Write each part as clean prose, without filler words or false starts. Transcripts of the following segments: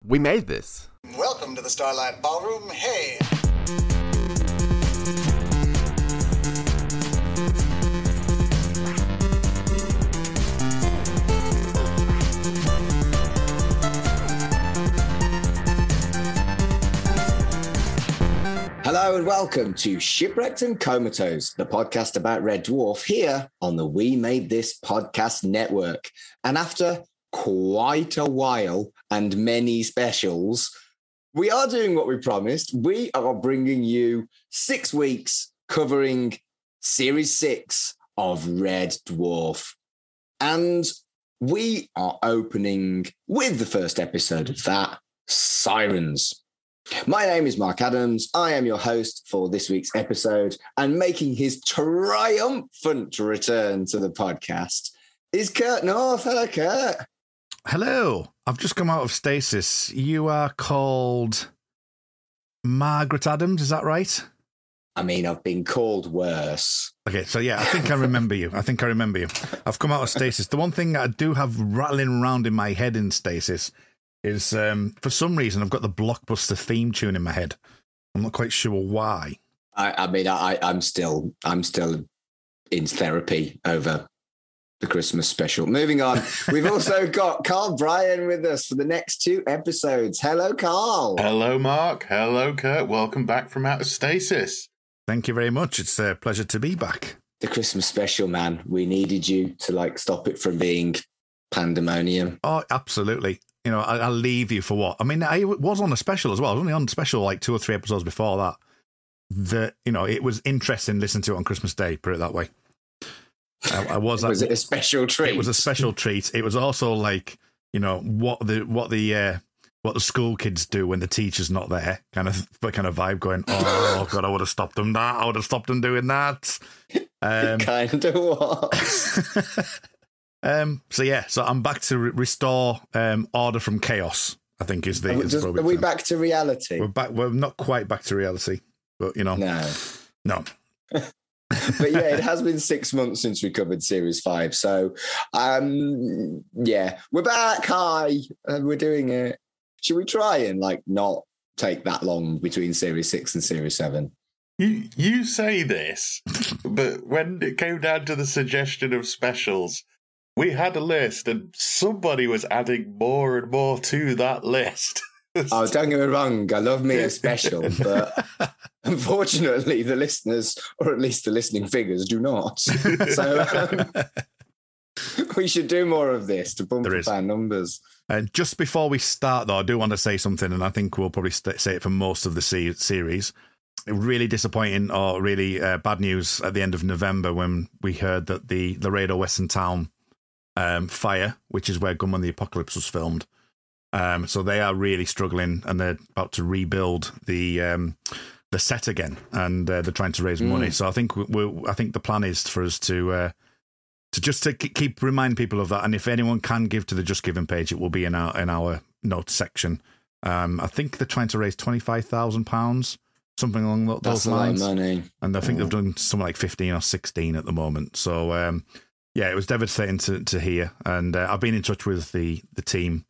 We made this. Welcome to the Starlight Ballroom. Hey! Hello and welcome to Shipwrecked and Comatose, the podcast about Red Dwarf here on the We Made This podcast network. And after quite a while and many specials, we are doing what we promised. We are bringing you 6 weeks covering Series 6 of Red Dwarf. And we are opening with the first episode of that, Psirens. My name is Mark Adams. I am your host for this week's episode, and making his triumphant return to the podcast is Kurt North. Hello, Kurt. Hello. I've just come out of stasis. You are called Margaret Adams, is that right? I mean, I've been called worse. Okay, so yeah, I think I remember you. I've come out of stasis. The one thing I do have rattling around in my head in stasis is for some reason I've got the Blockbuster theme tune in my head. I'm not quite sure why. I'm still in therapy over the Christmas special. Moving on, we've also got Carl Bryan with us for the next 2 episodes. Hello, Carl. Hello, Mark. Hello, Kurt. Welcome back from out of stasis. Thank you very much. It's a pleasure to be back. The Christmas special, man. We needed you to stop it from being pandemonium. Oh, absolutely. You know, I'll leave you for what? I mean, I was on a special as well. I was only on special 2 or 3 episodes before that. It was interesting listening to it on Christmas Day, put it that way. Was it a special treat? It was a special treat. It was also what the school kids do when the teacher's not there, kind of vibe going, oh God, I would have stopped them that. I would have stopped them doing that. Kind of was. So I'm back to restore order from chaos, I think is the... Are we back to reality? We're back. We're not quite back to reality, but No. But yeah, it has been 6 months since we covered Series 5. So, we're back. Hi. We're doing it. Should we try and not take that long between Series 6 and Series 7? You say this, but when it came down to the suggestion of specials, we had a list and somebody was adding more and more to that list. Oh, don't get me wrong. I love me a special, but unfortunately the listeners, or at least the listening figures, do not. So we should do more of this to bump up our numbers. Just before we start, though, I do want to say something, and I think we'll probably say it for most of the series. Really disappointing or really bad news at the end of November when we heard that the Laredo Western Town fire, which is where Gunman the Apocalypse was filmed. So they are really struggling, and they're about to rebuild the set again, and they're trying to raise money. So I think the plan is for us to keep reminding people of that. And if anyone can give to the Just Giving page, it will be in our notes section. I think they're trying to raise £25,000, something along those lines. That's a lot of money, and I think they've done something like 15 or 16 at the moment. So it was devastating to hear, and I've been in touch with the team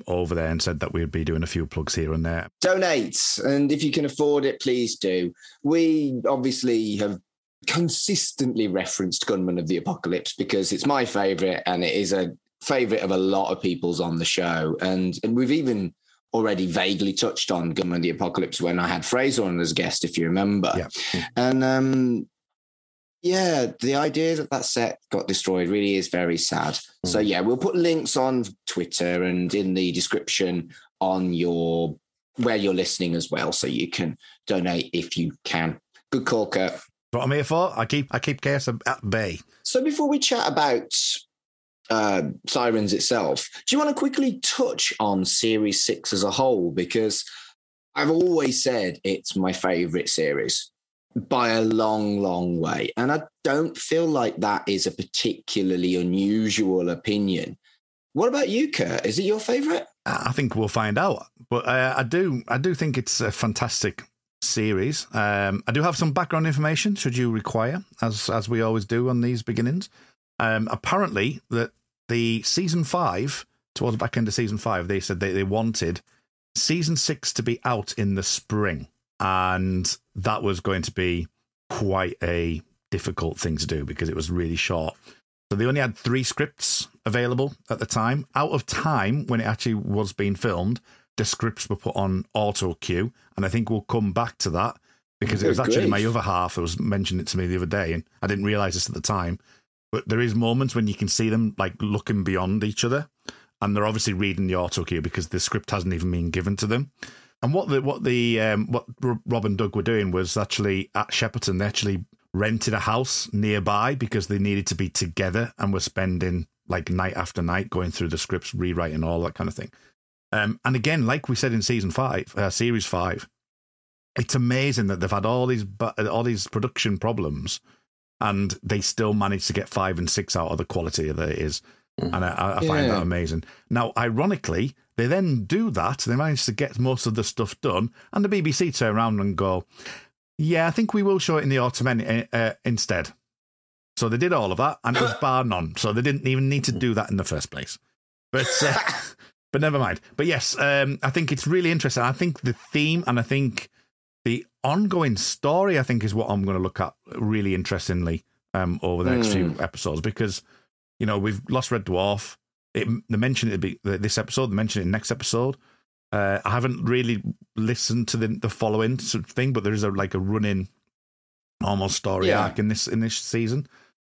over there and said that we'd be doing a few plugs here and there. Donate, and if you can afford it, please do. We obviously have consistently referenced Gunman of the Apocalypse because it's my favourite, and it is a favourite of a lot of people's on the show. And we've even already vaguely touched on Gunman of the Apocalypse when I had Fraser on as a guest, if you remember. Yeah. And the idea that set got destroyed really is very sad. So we'll put links on Twitter and in the description on where you're listening as well, so you can donate if you can. Good call, Kurt. What I'm here for. I keep chaos at bay. So before we chat about Psirens itself, do you want to quickly touch on Series 6 as a whole? Because I've always said it's my favourite series by a long, long way. And I don't feel like that is a particularly unusual opinion. What about you, Kurt? Is it your favourite? I think we'll find out. But I do think it's a fantastic series. I do have some background information, should you require, as we always do on these beginnings. Apparently, that the season 5 towards the back end of season 5, they said they wanted season 6 to be out in the spring. And that was going to be quite a difficult thing to do because it was really short. So they only had 3 scripts available at the time. Out of time, when it actually was being filmed, the scripts were put on auto cue. And I think we'll come back to that because it was actually my other half that was mentioning it to me the other day. And I didn't realise this at the time. But there is moments when you can see them like looking beyond each other. And they're obviously reading the auto cue because the script hasn't even been given to them. And what Rob and Doug were doing was actually at Shepperton, they actually rented a house nearby because they needed to be together and were spending like night after night going through the scripts, rewriting, all that kind of thing. And again, like we said in series 5, it's amazing that they've had all these production problems and they still managed to get 5 and 6 out of the quality that it is. And I find that amazing. Now, ironically, they then do that. They manage to get most of the stuff done. And the BBC turn around and go, yeah, I think we will show it in the autumn instead. So they did all of that, and it was bar none. So they didn't even need to do that in the first place. But but never mind. But yes, I think it's really interesting. I think the theme and I think the ongoing story, I think, is what I'm going to look at really interestingly over the next few episodes because, you know, we've lost Red Dwarf. They mentioned it this episode. They mentioned it next episode. I haven't really listened to the following sort of thing, but there is a running almost story arc in this season.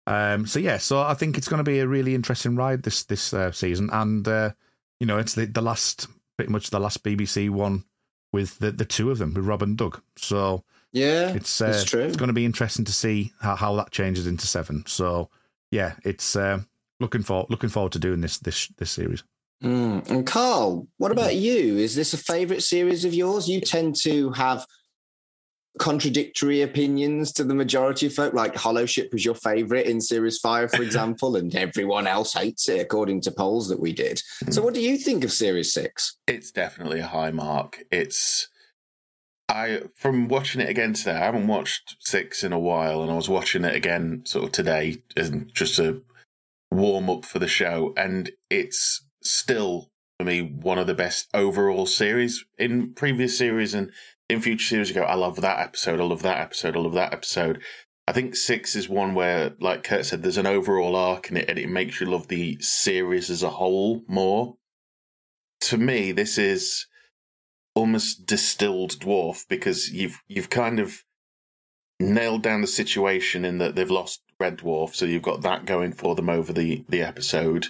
So I think it's going to be a really interesting ride this season, and you know, it's pretty much the last BBC one with the two of them, with Rob and Doug. So it's true. It's going to be interesting to see how that changes into 7. So yeah, it's looking forward to doing this series. And Carl, what about you? Is this a favourite series of yours? You tend to have contradictory opinions to the majority of folk, like Hollow Ship was your favourite in series 5, for example, and everyone else hates it according to polls that we did. So what do you think of series 6? It's definitely a high mark. From watching it again today, I haven't watched 6 in a while, and I was watching it again sort of today and just a warm up for the show, and it's still, for me, one of the best overall series. In previous series and in future series, I love that episode, I love that episode, I love that episode. I think 6 is one where, like Kurt said, there's an overall arc in it, and it makes you love the series as a whole more. To me, this is almost distilled Dwarf, because you've kind of nailed down the situation in that they've lost Red Dwarf, so you've got that going for them over the episode.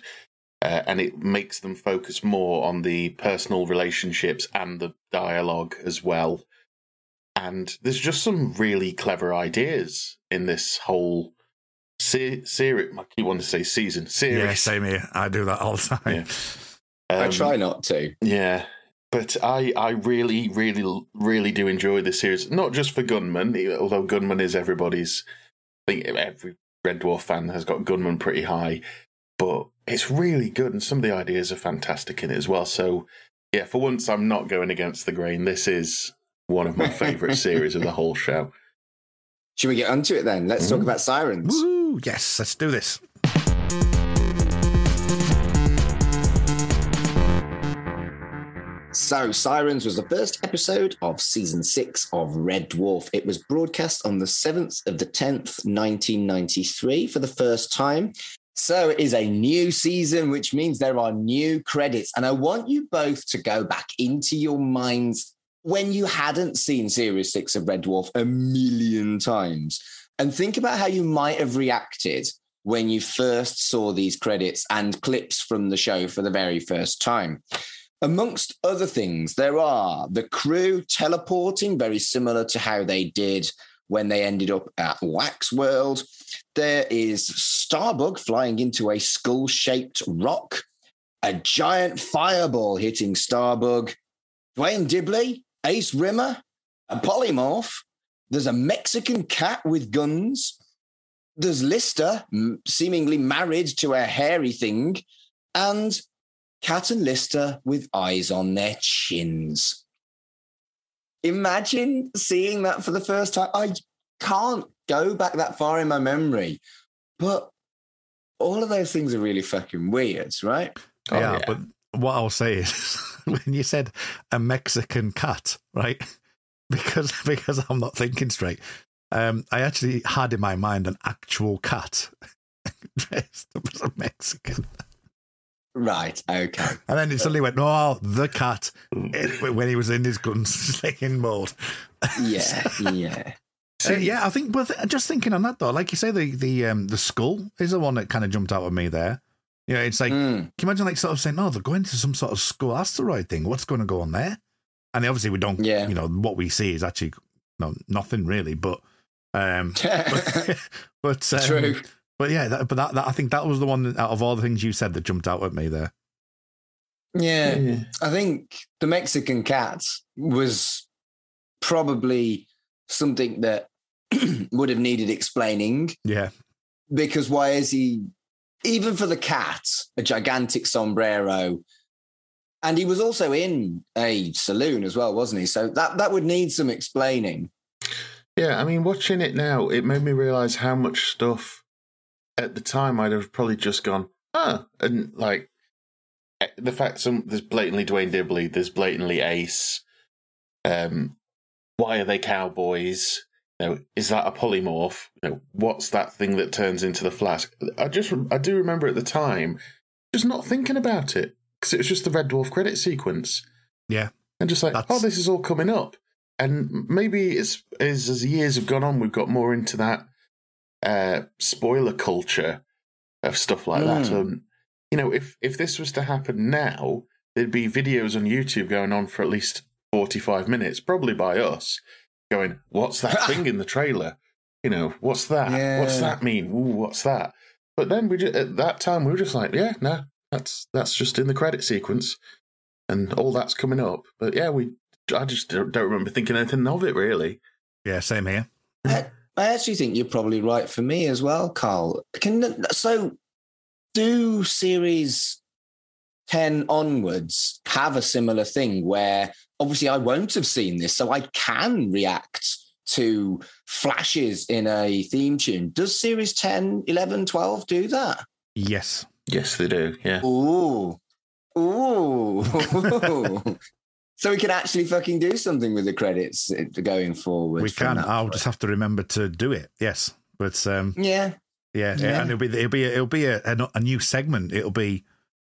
And it makes them focus more on the personal relationships and the dialogue as well. And there's just some really clever ideas in this whole series. I keep wanting to say series. Yeah, same here. I do that all the time. Yeah. I try not to. Yeah. But I really, really, really do enjoy this series. Not just for Gunman, although Gunman is everybody's... I think every Red Dwarf fan has got Gunman pretty high. But it's really good, and some of the ideas are fantastic in it as well. So, yeah, for once, I'm not going against the grain. This is one of my favourite series of the whole show. Should we get onto it then? Let's talk about Psirens. Woo! Yes, let's do this. So, Psirens was the first episode of season 6 of Red Dwarf. It was broadcast on the 7th of the 10th, 1993 for the first time. So it is a new season, which means there are new credits. And I want you both to go back into your minds when you hadn't seen Series 6 of Red Dwarf a million times and think about how you might have reacted when you first saw these credits and clips from the show for the very first time. Amongst other things, there are the crew teleporting, very similar to how they did when they ended up at Waxworld. There is Starbug flying into a skull-shaped rock, a giant fireball hitting Starbug, Dwayne Dibley, Ace Rimmer, a polymorph. There's a Mexican cat with guns. There's Lister, seemingly married to a hairy thing, and Cat and Lister with eyes on their chins. Imagine seeing that for the first time. I can't go back that far in my memory, but all of those things are really fucking weird, right? But what I'll say is, when you said a Mexican cat, right? Because I'm not thinking straight. I actually had in my mind an actual cat dressed up as a Mexican. Right, okay. And then it suddenly went, oh, the cat, when he was in his gunslinging mode. Yeah. So, yeah, I think, but just thinking on that, though, like you say, the skull is the one that kind of jumped out at me there. You know, it's like, can you imagine, like, sort of saying, oh, they're going to some sort of skull. That's the right thing. What's going to go on there? And obviously we don't, you know, what we see is actually nothing really, but true. But yeah, that I think that was the one out of all the things you said that jumped out at me there. Yeah. I think the Mexican cat was probably something that would have needed explaining. Yeah. Because why is he, even for the cat, a gigantic sombrero? And he was also in a saloon as well, wasn't he? So that would need some explaining. Yeah, I mean, watching it now, it made me realise how much stuff at the time I'd have probably just gone, and like the fact there's blatantly Dwayne Dibley, there's blatantly Ace. Why are they cowboys? You know, is that a polymorph? You know, what's that thing that turns into the Flash? I do remember at the time just not thinking about it because it was just the Red Dwarf credit sequence. Yeah, and just like, this is all coming up. And maybe as years have gone on, we've got more into that spoiler culture of stuff like that. You know, if this was to happen now, there'd be videos on YouTube going on for at least 45 minutes, probably by us, going, what's that thing in the trailer? You know, what's that? Yeah. What's that mean? Ooh, what's that? But then at that time, we were just like, yeah, no, that's just in the credit sequence and all that's coming up. But yeah, I just don't remember thinking anything of it, really. Yeah, same here. I actually think you're probably right for me as well, Carl. So do series 10 onwards have a similar thing where obviously I won't have seen this, so I can react to flashes in a theme tune. Does series 10, 11, 12 do that? Yes. Yes, they do, yeah. Ooh. So we can actually fucking do something with the credits going forward. We can. I'll just have to remember to do it. Yes, but yeah, and it'll be a new segment. It'll be,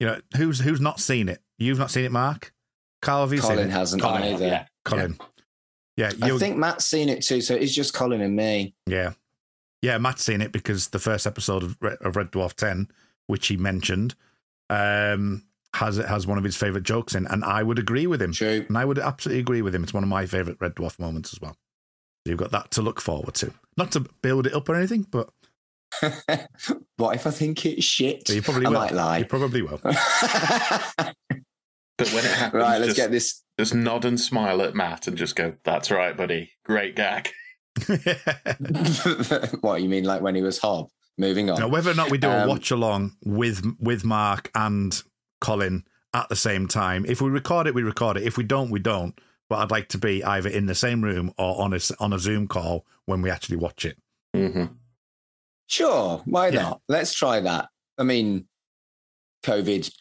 you know, who's not seen it? You've not seen it, Mark? Carl, have you seen it? Colin hasn't either. Yeah. Colin. Yeah, I think Matt's seen it too. So it's just Colin and me. Yeah, Matt's seen it because the first episode of Red Dwarf 10, which he mentioned, has one of his favourite jokes in, and I would agree with him. True. And I would absolutely agree with him. It's one of my favourite Red Dwarf moments as well. So you've got that to look forward to. Not to build it up or anything, but... What if I think it's shit? You probably will. I might lie. You probably will. But when it happens, right, let's get this. Just nod and smile at Matt and just go, that's right, buddy. Great gag. What, you mean like when he was Hob? Moving on. Now, whether or not we do a watch-along with Mark and Colin at the same time. If we record it, we record it. If we don't, we don't. But I'd like to be either in the same room or on a Zoom call when we actually watch it. Mm-hmm. Sure, why not? Let's try that. I mean, COVID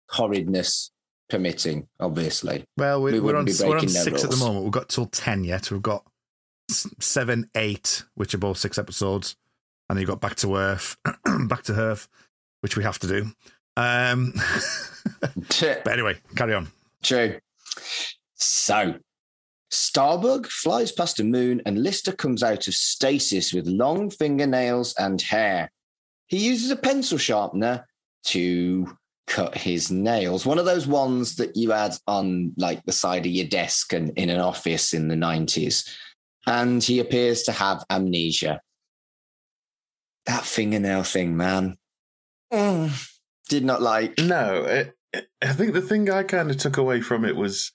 horridness permitting, obviously. Well, we're on 6 rules at the moment. We've got till 10 yet. We've got 7, 8, which are both 6 episodes. And then you've got Back to Earth, which we have to do. But anyway, carry on. True. So, Starbug flies past a moon and Lister comes out of stasis with long fingernails and hair. He uses a pencil sharpener to cut his nails. One of those ones that you had on like the side of your desk and in an office in the 90s. And he appears to have amnesia. That fingernail thing, man. Did not like. No, I think the thing I kind of took away from it was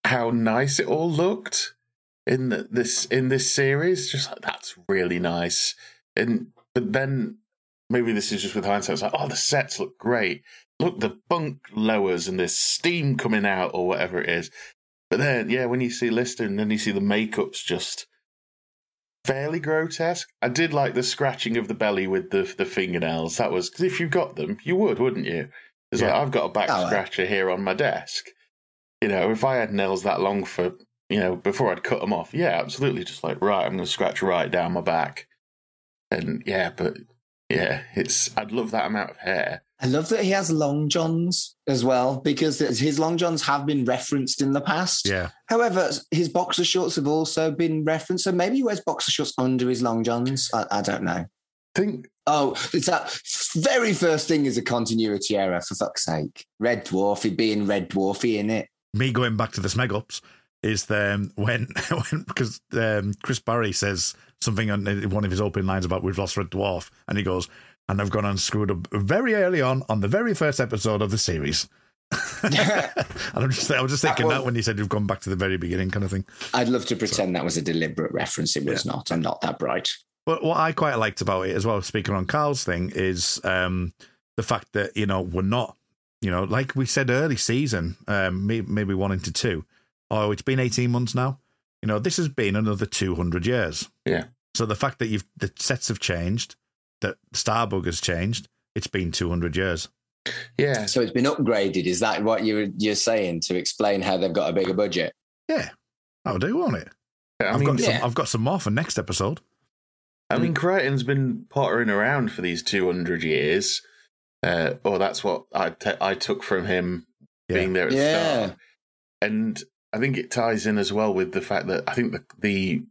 how nice it all looked in this series. Just like, that's really nice. But then maybe this is just with hindsight. It's like, oh, the sets look great. Look, the bunk lowers and there's steam coming out or whatever it is. But then, yeah, when you see Lister and then you see the makeup's just fairly grotesque. I did like the scratching of the belly with the fingernails. That was, because if you got them, you would, wouldn't you? It's like, I've got a back scratcher here on my desk. You know, if I had nails that long for, you know, before I'd cut them off, yeah, absolutely. Just like, right, I'm going to scratch right down my back. And I'd love that amount of hair. I love that he has long johns as well, because his long johns have been referenced in the past. Yeah. However, his boxer shorts have also been referenced. So maybe he wears boxer shorts under his long johns. I don't know. It's that very first thing is a continuity error, for fuck's sake. Red Dwarf, being Red Dwarfy in it. Me going back to the Smeg-Ups is because Chris Barry says something on one of his opening lines about we've lost Red Dwarf, and he goes, and I've gone and screwed up very early on the very first episode of the series. And I was just thinking that when he said you've gone back to the very beginning kind of thing. I'd love to pretend that was a deliberate reference. It was not. I'm not that bright. But what I quite liked about it as well, speaking on Carl's thing, is the fact that, you know, we're not, you know, like we said early season, maybe 1 into 2. Oh, it's been 18 months now. You know, this has been another 200 years. Yeah. So the fact that the sets have changed, that Starbug has changed, it's been 200 years. Yeah. So it's been upgraded. Is that what you're saying to explain how they've got a bigger budget? Yeah, I'll do on it. Yeah, I've got some more for next episode. I mean, Crichton's been pottering around for these 200 years. That's what I took from him being there at the start. And I think it ties in as well with the fact that I think the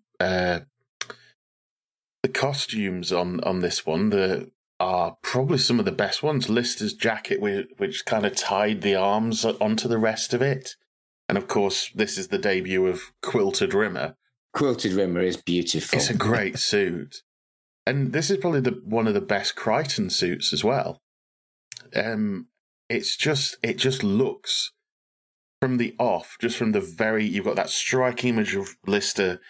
costumes on this one are probably some of the best ones. Lister's jacket, which kind of tied the arms onto the rest of it. And of course, this is the debut of Quilted Rimmer. Quilted Rimmer is beautiful. It's a great suit. And this is probably one of the best Crichton suits as well. It just looks from the off, just from the you've got that striking image of Lister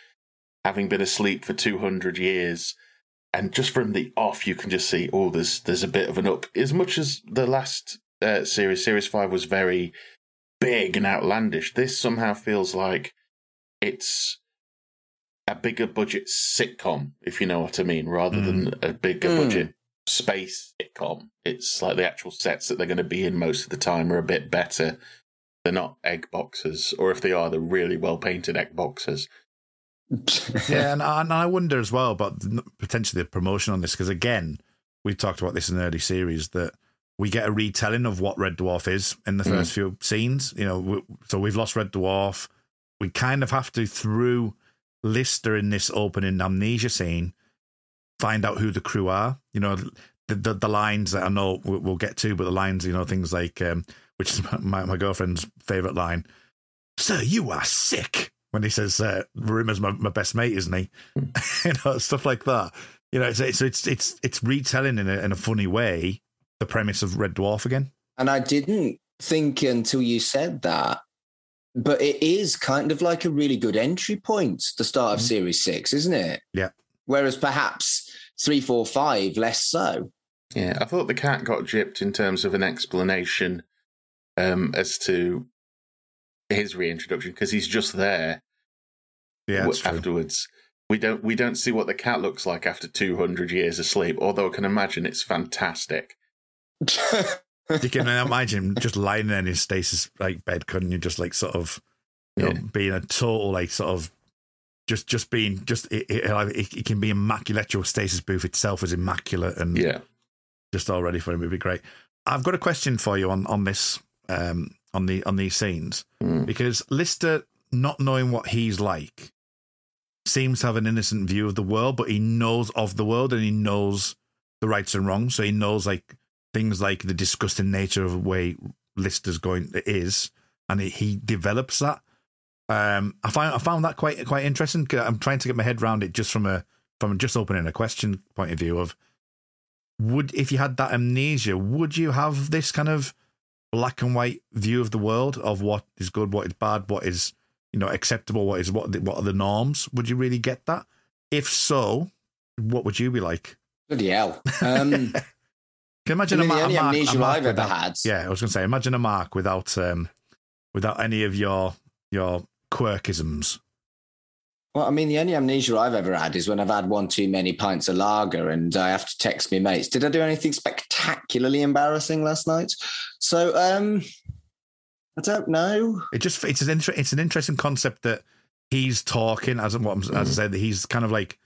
having been asleep for 200 years. And just from the off, you can just see, there's a bit of an up. As much as the last Series 5 was very big and outlandish, this somehow feels like it's a bigger budget sitcom, if you know what I mean, rather than a bigger budget space sitcom. It's like the actual sets that they're going to be in most of the time are a bit better. They're not egg boxes, or if they are, they're really well painted egg boxes. Yeah, and I wonder as well about potentially the promotion on this, because again, we talked about this in the early series, that we get a retelling of what Red Dwarf is in the first few scenes. You know, so we've lost Red Dwarf. We kind of have to, through Lister in this opening amnesia scene, find out who the crew are. You know, the lines that I know we'll get to, but the lines, you know, things like, which is my girlfriend's favourite line, "Sir, you are sick," when he says, Rimmer's my best mate, isn't he? You know, stuff like that. You know, it's retelling in a funny way the premise of Red Dwarf again. And I didn't think until you said that, but it is kind of like a really good entry point, the start of Series 6, isn't it? Yeah. Whereas perhaps 3, 4, 5, less so. Yeah, I thought the cat got gypped in terms of an explanation as to his reintroduction, because he's just there. Yeah, afterwards. We don't see what the cat looks like after 200 years of sleep, although I can imagine it's fantastic. You can imagine just lying in his stasis like bed, couldn't you? Just like sort of, you know, being a total like sort of just being it can be immaculate. Your stasis booth itself is immaculate and just all ready for him. It'd be great. I've got a question for you on this on these scenes, because Lister, not knowing what he's like, seems to have an innocent view of the world, but he knows of the world and he knows the rights and wrongs. So he knows like things like the disgusting nature of the way Lister's is, and he develops that. I found that quite interesting. I'm trying to get my head around it just from just opening a question point of view of, if you had that amnesia, would you have this kind of black and white view of the world of what is good, what is bad, what is, you know, acceptable, what are the norms? Would you really get that? If so, what would you be like? Bloody hell. Can you imagine the only amnesia I've ever had. Yeah, I was going to say, imagine a Mark without any of your quirkisms. Well, I mean, the only amnesia I've ever had is when I've had one too many pints of lager and I have to text me mates. Did I do anything spectacularly embarrassing last night? So, I don't know. It's an interesting concept that he's talking as I said, he's kind of like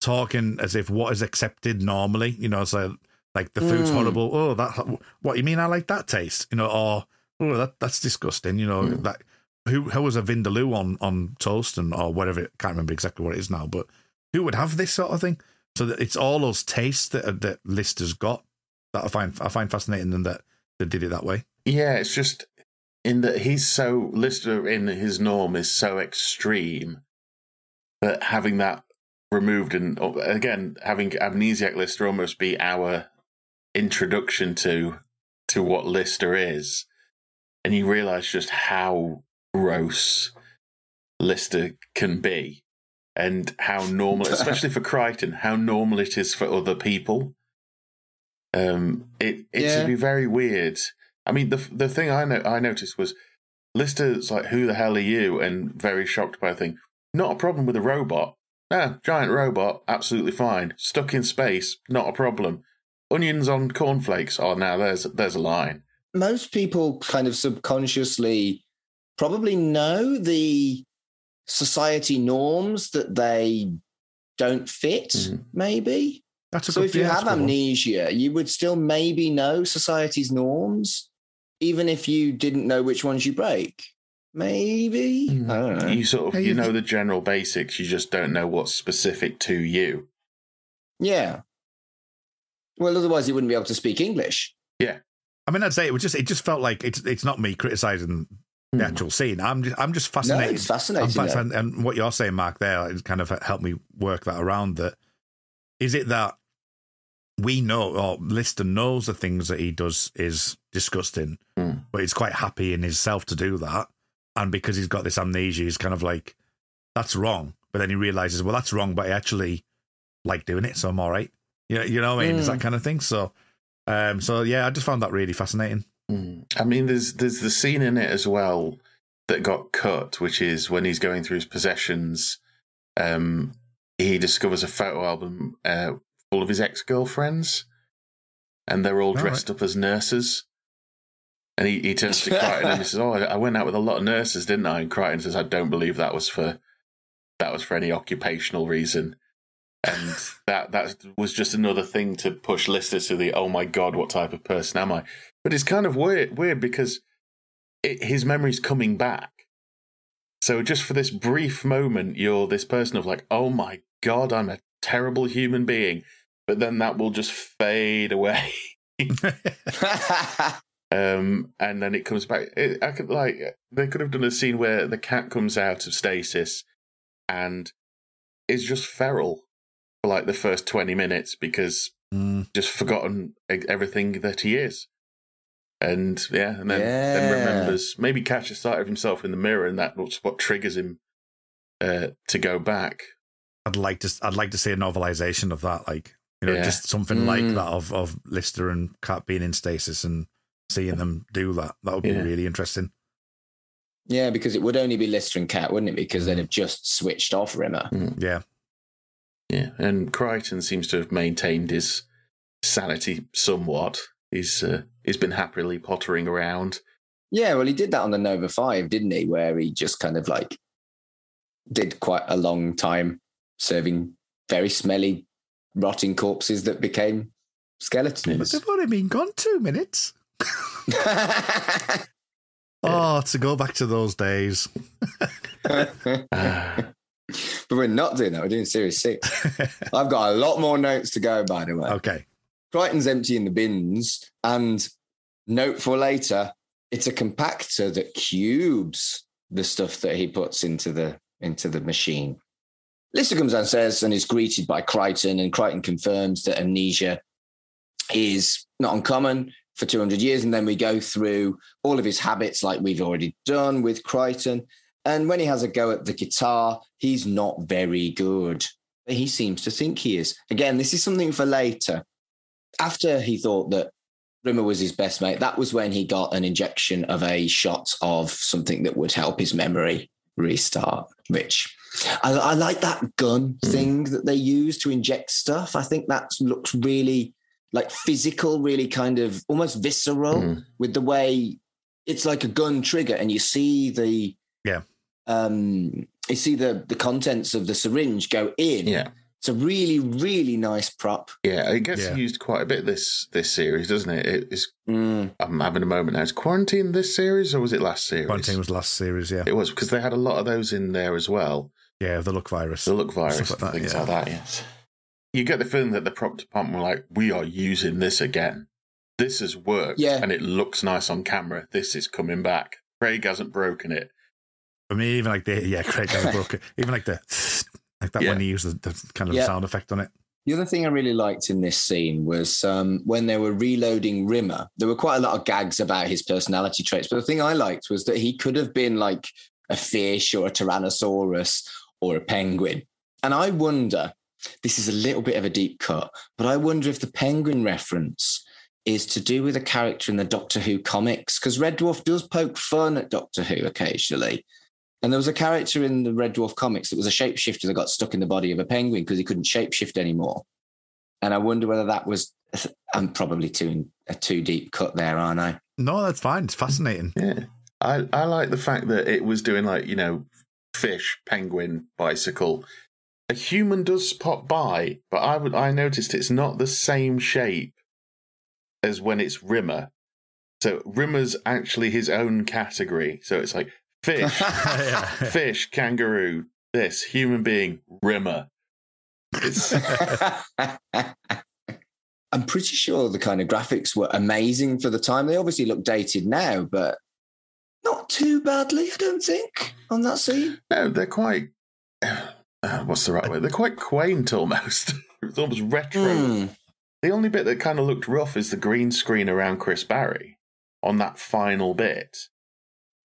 talking as if what is accepted normally, you know, so like the food's horrible. Oh, what you mean? I like that taste, you know, or that's disgusting, you know, that. Who was a Vindaloo on toast or whatever? I can't remember exactly what it is now, but who would have this sort of thing? So that it's all those tastes that Lister's got that I find fascinating, and that they did it that way. Yeah, it's just in that Lister in his norm is so extreme that having that removed, and again having amnesiac Lister almost be our introduction to what Lister is, and you realise just how gross Lister can be, and how normal, especially for Crichton, how normal it is for other people. It should be very weird. I mean, the thing I noticed was Lister's like, "Who the hell are you?" and very shocked by the thing. Not a problem with a robot. No, giant robot, absolutely fine. Stuck in space, not a problem. Onions on cornflakes. Oh, now there's a line. Most people kind of subconsciously probably know the society norms that they don't fit, maybe. So if you have amnesia, you would still maybe know society's norms, even if you didn't know which ones you break. Maybe. I don't know. You sort of, you know the general basics, you just don't know what's specific to you. Yeah. Well, otherwise you wouldn't be able to speak English. Yeah. I mean, I'd say it just felt like it's not me criticizing the actual scene. I'm just fascinated. No, it's fascinating. And what you're saying, Mark, there is kind of helped me work that around. That is it that we know, or Lister knows the things that he does is disgusting, but he's quite happy in himself to do that, and because he's got this amnesia, he's kind of like, that's wrong. But then he realizes, well, that's wrong, but I actually like doing it, so I'm all right. You know what I mean? It's that kind of thing. So yeah, I just found that really fascinating. I mean, there's the scene in it as well that got cut, which is when he's going through his possessions. He discovers a photo album full of his ex-girlfriends, and they're all dressed up as nurses. And he turns to Crichton and he says, "Oh, I went out with a lot of nurses, didn't I?" And Crichton says, "I don't believe that was for any occupational reason." And that was just another thing to push Lister to the, oh my God, what type of person am I? But it's kind of weird because his memory's coming back. So just for this brief moment, you're this person of like, oh my God, I'm a terrible human being. But then that will just fade away. And then it comes back. They could have done a scene where the cat comes out of stasis and is just feral for like the first 20 minutes because just forgotten everything that he is. And then remembers, maybe catches sight of himself in the mirror, and that's what triggers him to go back. I'd like to see a novelization of that, like, you know, just something like that of Lister and Cat being in stasis and seeing them do that. That would be really interesting. Yeah, because it would only be Lister and Cat, wouldn't it? Because they'd have just switched off Rimmer. Yeah. Yeah, and Crichton seems to have maintained his sanity somewhat. He's been happily pottering around. Yeah, well, he did that on the Nova 5, didn't he? Where he just kind of like did quite a long time serving very smelly, rotting corpses that became skeletons. But they've only been gone 2 minutes. Oh, to go back to those days. But we're not doing that. We're doing Series 6. I've got a lot more notes to go, by the way. Okay. Crichton's emptying the bins, and note for later, it's a compactor that cubes the stuff that he puts into the machine. Lister comes downstairs and is greeted by Crichton, and Crichton confirms that amnesia is not uncommon for 200 years. And then we go through all of his habits like we've already done with Crichton. And when he has a go at the guitar, he's not very good. He seems to think he is. Again, this is something for later. After he thought that Rimmer was his best mate, that was when he got an injection of a shot of something that would help his memory restart, which I like that gun thing that they use to inject stuff. I think that looks really like physical, really kind of almost visceral with the way it's like a gun trigger, and you see the contents of the syringe go in. Yeah. It's a really, really nice prop. Yeah, it gets used quite a bit this series, doesn't it? I'm having a moment now. Is Quarantine this series, or was it last series? Quarantine was last series, yeah. It was, because they had a lot of those in there as well. Yeah, the look virus. The look virus, like things like that, yes. You get the feeling that the prop department were like, we are using this again. This has worked, and it looks nice on camera. This is coming back. Craig hasn't broken it. For me, even like Craig hasn't broken it. Even like that when he used the kind of sound effect on it. The other thing I really liked in this scene was when they were reloading Rimmer. There were quite a lot of gags about his personality traits, but the thing I liked was that he could have been like a fish or a Tyrannosaurus or a penguin. And I wonder, this is a little bit of a deep cut, but I wonder if the penguin reference is to do with a character in the Doctor Who comics, because Red Dwarf does poke fun at Doctor Who occasionally. And there was a character in the Red Dwarf comics that was a shapeshifter that got stuck in the body of a penguin because he couldn't shapeshift anymore. And I wonder whether that was... I'm probably doing a too deep cut there, aren't I? No, that's fine. It's fascinating. Yeah. I like the fact that it was doing like, fish, penguin, bicycle. A human does pop by, but I noticed it's not the same shape as when it's Rimmer. So Rimmer's actually his own category. So it's like... Fish, fish, kangaroo, this, human being, Rimmer. I'm pretty sure the kind of graphics were amazing for the time. They obviously look dated now, but not too badly, I don't think, on that scene. No, they're quite, what's the right word? They're quite quaint almost. It's almost retro. The only bit that kind of looked rough is the green screen around Chris Barry on that final bit.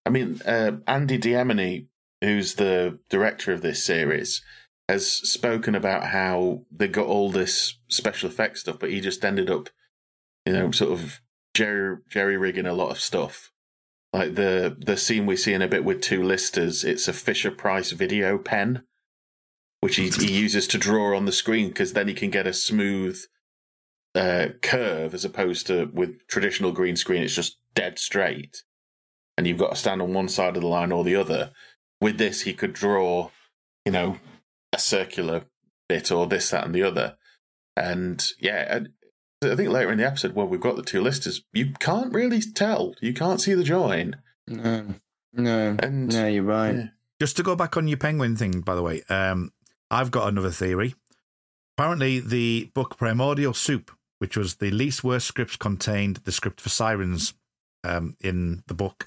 I mean, Andy Diemeny, who's the director of this series, has spoken about how they got all this special effects stuff, but he just ended up, sort of jerry-rigging a lot of stuff. Like the scene we see in a bit with two listers, it's a Fisher-Price video pen, which he uses to draw on the screen, because then he can get a smooth curve, as opposed to with traditional green screen, it's just dead straight. And you've got to stand on one side of the line or the other. With this, he could draw, a circular bit or this, that, and the other. And I think later in the episode, when we've got the two listers, you can't really tell. You can't see the join. No, you're right. Yeah. Just to go back on your penguin thing, by the way, I've got another theory. Apparently, the book Primordial Soup, which was the least worst scripts, contained the script for Sirens in the book.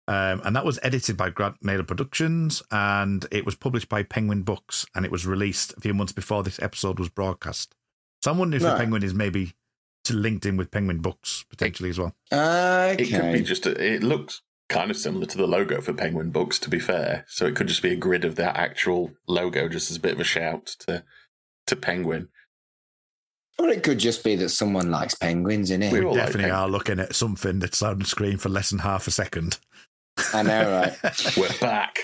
And that was edited by Grant Mailer Productions, and it was published by Penguin Books, and it was released a few months before this episode was broadcast. So I'm wondering if the Penguin is maybe linked in with Penguin Books, potentially, as well. It could be just... it looks kind of similar to the logo for Penguin Books, to be fair. So it could just be a grid of that actual logo, just as a bit of a shout to Penguin. Or it could just be that someone likes penguins, innit? We definitely are looking at something that's on the screen for less than half a second. I know, right? We're back.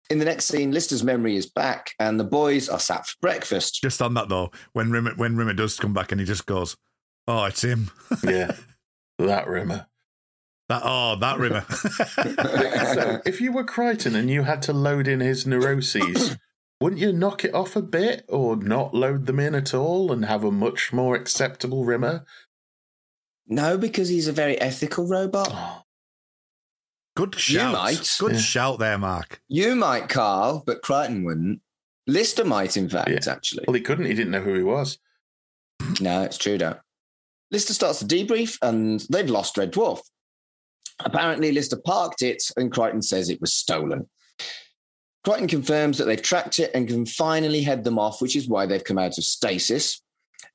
In the next scene, Lister's memory is back, and the boys are sat for breakfast. Just on that, though, when Rimmer does come back and he just goes, "Oh, it's him." Yeah, that Rimmer. That Rimmer. So, if you were Crichton and you had to load in his neuroses, wouldn't you knock it off a bit, or not load them in at all, and have a much more acceptable Rimmer? No, because he's a very ethical robot. Oh. Good shout. You might. Good shout there, Mark. You might, Carl, but Crichton wouldn't. Lister might, in fact, actually. Well, he couldn't. He didn't know who he was. No, it's true, though. Lister starts the debrief, and they've lost Red Dwarf. Apparently, Lister parked it, and Crichton says it was stolen. Crichton confirms that they've tracked it and can finally head them off, which is why they've come out of stasis.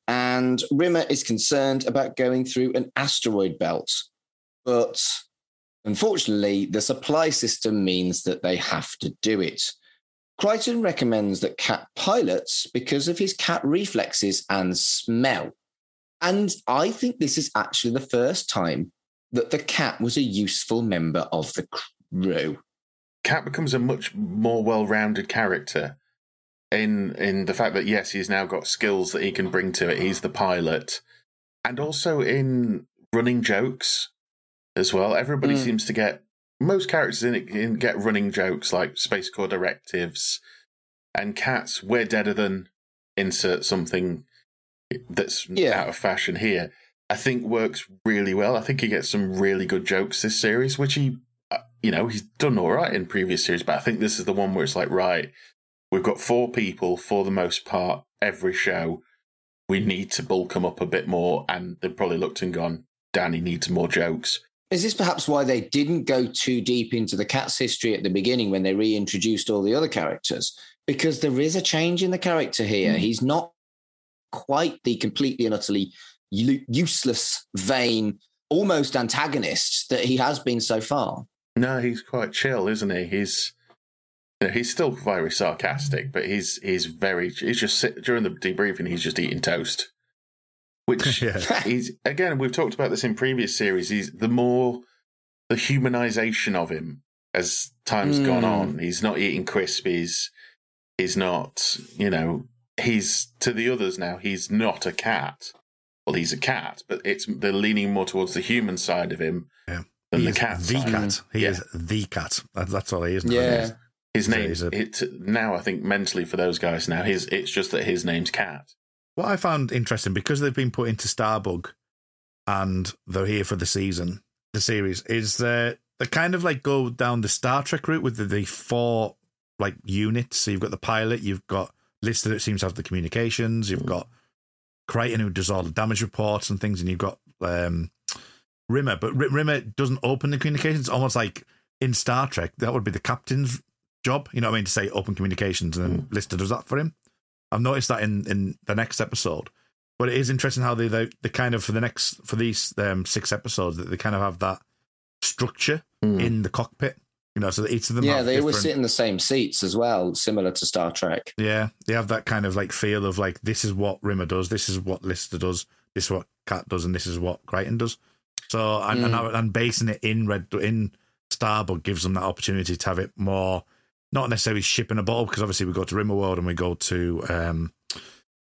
And Rimmer is concerned about going through an asteroid belt. But unfortunately, the supply system means that they have to do it. Crichton recommends that Cat pilots because of his cat reflexes and smell. And I think this is actually the first time that the cat was a useful member of the crew. Cat becomes a much more well-rounded character in the fact that, yes, he's now got skills that he can bring to it. He's the pilot. And also in running jokes as well. Everybody seems to get, most characters in it get running jokes like Space Corps directives. And Cat's, we're deader than insert something that's out of fashion here, I think works really well. I think he gets some really good jokes this series, which he, he's done all right in previous series, but I think this is the one where it's like, right, we've got 4 people for the most part every show. We need to bulk them up a bit more, and they've probably looked and gone, Danny needs more jokes. Is this perhaps why they didn't go too deep into the Cat's history at the beginning when they reintroduced all the other characters? Because there is a change in the character here. He's not quite the completely and utterly useless, vain, almost antagonist that he has been so far. No, he's quite chill, isn't he? He's still very sarcastic, but he's just during the debriefing, he's just eating toast. Which he's, again, we've talked about this in previous series. He's the humanization of him as time's gone on. He's not eating Crispies. He's not, he's to the others now. He's not a cat. Well, he's a cat, but they're leaning more towards the human side of him than the cat. The cat. He is the cat. That's all he is. Yeah. His name. Now, I think mentally for those guys now, it's just that his name's Cat. What I found interesting, because they've been put into Starbug and they're here for the series, is they kind of like go down the Star Trek route with the 4 like units. So you've got the pilot, you've got Lister that seems to have the communications, you've got Crichton who does all the damage reports and things, and you've got Rimmer. But Rimmer doesn't open the communications. It's almost like in Star Trek, that would be the captain's job, you know what I mean, to say open communications, and then Lister does that for him. I've noticed that in the next episode, but it is interesting how they kind of for these 6 episodes that they kind of have that structure in the cockpit, so that each of them they always sit in the same seats as well, similar to Star Trek. Yeah, they have that kind of like feel of like, this is what Rimmer does, this is what Lister does, this is what Cat does, and this is what Crichton does. So and basing it in Starbug gives them that opportunity to have it more. Not necessarily ship in a bottle, because obviously we go to Rimmerworld and we go to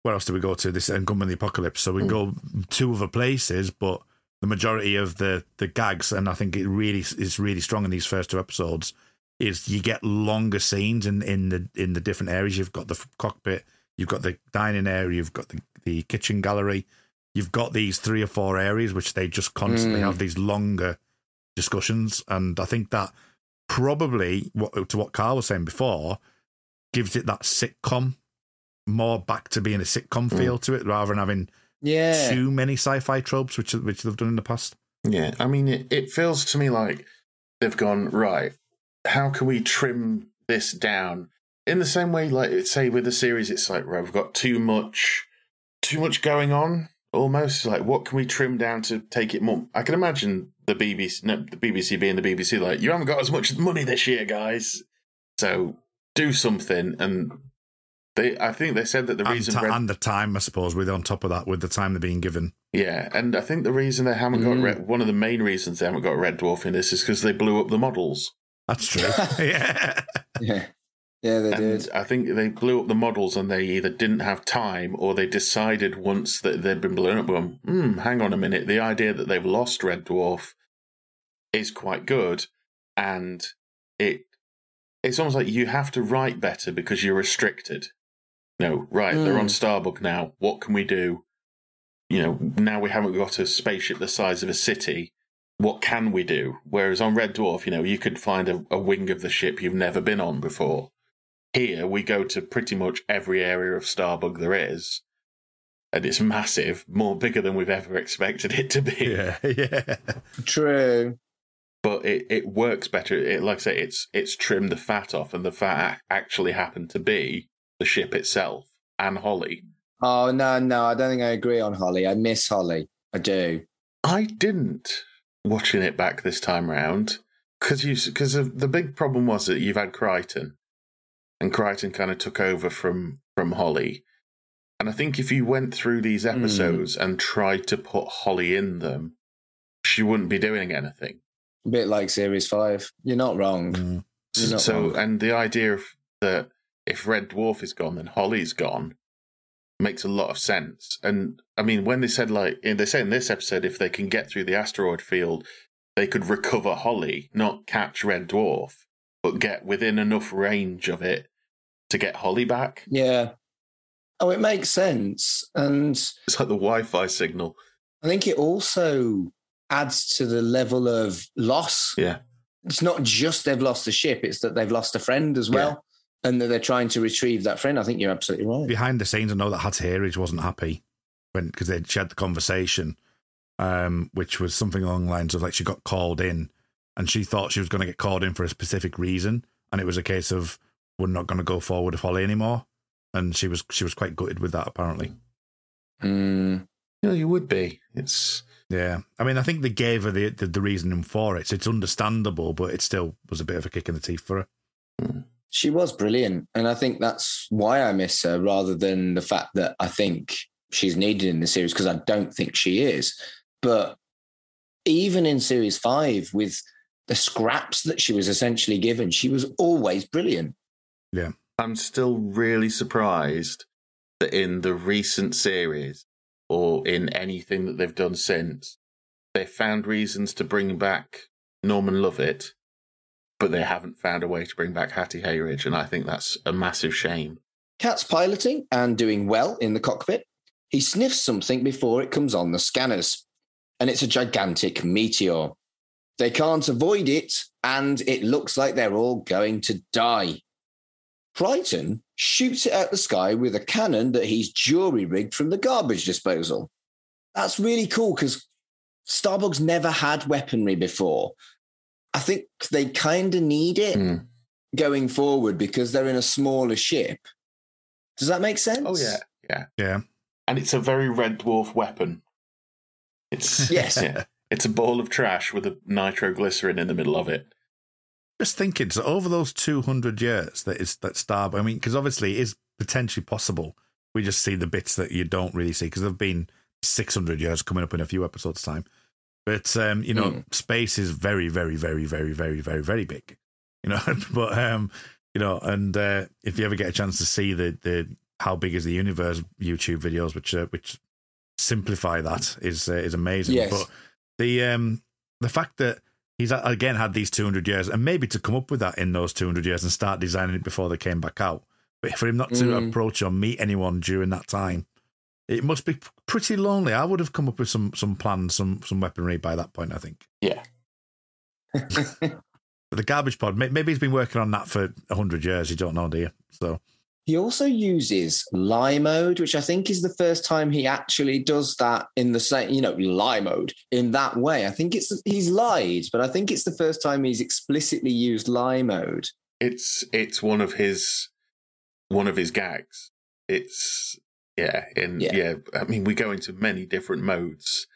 where else do we go to? This Gunman the Apocalypse. So we go 2 other places, but the majority of the gags, and I think it really is really strong in these first 2 episodes, is you get longer scenes in the different areas. You've got the cockpit, you've got the dining area, you've got the kitchen gallery, you've got these 3 or 4 areas which they just constantly have these longer discussions, and I think that probably, to what Carl was saying before, gives it that sitcom, more back to being a sitcom feel to it, rather than having too many sci-fi tropes, which they've done in the past. Yeah, I mean, it feels to me like they've gone, right, how can we trim this down? In the same way, like, say, with the series, it's like, right, we've got too much going on, almost. Like, what can we trim down to take it more? I can imagine the BBC being the BBC, like, you haven't got as much money this year, guys, so do something. And I think they said that the reason... and the time, I suppose, on top of that, with the time they're being given. Yeah, and I think the reason they haven't got... one of the main reasons they haven't got Red Dwarf in this is because they blew up the models. That's true. Yeah, they did. I think they blew up the models and they either didn't have time, or they decided once that they'd been blown up, hang on a minute, the idea that they've lost Red Dwarf is quite good, and it's almost like you have to write better because you're restricted. No, right, they're on Starbug now, what can we do? Now we haven't got a spaceship the size of a city, what can we do? Whereas on Red Dwarf, you could find a wing of the ship you've never been on before. Here, we go to pretty much every area of Starbug there is, and it's massive, bigger than we've ever expected it to be. Yeah. True. But it works better. Like I say, it's trimmed the fat off, and the fat actually happened to be the ship itself and Holly. Oh, no, I don't think I agree on Holly. I miss Holly. I do. I didn't, watching it back this time round, because the big problem was that you've had Crichton. And Crichton kind of took over from Holly. And I think if you went through these episodes and tried to put Holly in them, she wouldn't be doing anything. A bit like Series 5. You're not wrong. And the idea of that if Red Dwarf is gone, then Holly's gone, makes a lot of sense. And I mean, when they said they say in this episode, if they can get through the asteroid field, they could recover Holly, not catch Red Dwarf, but get within enough range of it to get Holly back. Yeah. Oh, it makes sense. And it's like the Wi-Fi signal. I think it also adds to the level of loss. Yeah. It's not just they've lost the ship, it's that they've lost a friend as well. Yeah. And that they're trying to retrieve that friend. I think you're absolutely right. Behind the scenes, I know that Hattie wasn't happy because they'd had the conversation, which was something along the lines of like she got called in and she thought she was going to get called in for a specific reason. And it was a case of, we're not going to go forward with Holly anymore. And she was quite gutted with that, apparently. Yeah, you would be. Yeah. I mean, I think they gave her the reasoning for it. So it's understandable, but it still was a bit of a kick in the teeth for her. She was brilliant. And I think that's why I miss her, rather than the fact that I think she's needed in the series, because I don't think she is. But even in series 5, with the scraps that she was essentially given, she was always brilliant. Yeah. I'm still really surprised that in the recent series, or in anything that they've done since, they've found reasons to bring back Norman Lovett, but they haven't found a way to bring back Hattie Hayridge, and I think that's a massive shame. Cat's piloting and doing well in the cockpit. He sniffs something before it comes on the scanners, and it's a gigantic meteor. They can't avoid it, and it looks like they're all going to die. Crichton shoots it out the sky with a cannon that he's jury-rigged from the garbage disposal. That's really cool, because Starbug's never had weaponry before. I think they kind of need it going forward because they're in a smaller ship. Does that make sense? Oh, yeah. And it's a very Red Dwarf weapon. It's yes. Yeah. It's a ball of trash with a nitroglycerin in the middle of it. Just thinking, so over those 200 years that Starbug, I mean, because obviously it is potentially possible. We just see the bits that you don't really see, because there have been 600 years coming up in a few episodes' time. But, space is very, very, very, very, very, very, very big. But, if you ever get a chance to see the How Big is the Universe YouTube videos, which simplify that, is amazing. Yes. But the fact that he's again had these 200 years, and maybe to come up with that in those 200 years and start designing it before they came back out, but for him not to approach or meet anyone during that time, it must be pretty lonely. I would have come up with some plans, some weaponry by that point, I think. Yeah. The garbage pod, maybe he's been working on that for 100 years. You don't know, do you? So he also uses lie mode, which I think is the first time he actually does that in the same, lie mode in that way. I think he's lied, but I think it's the first time he's explicitly used lie mode. It's one of his gags. I mean, we go into many different modes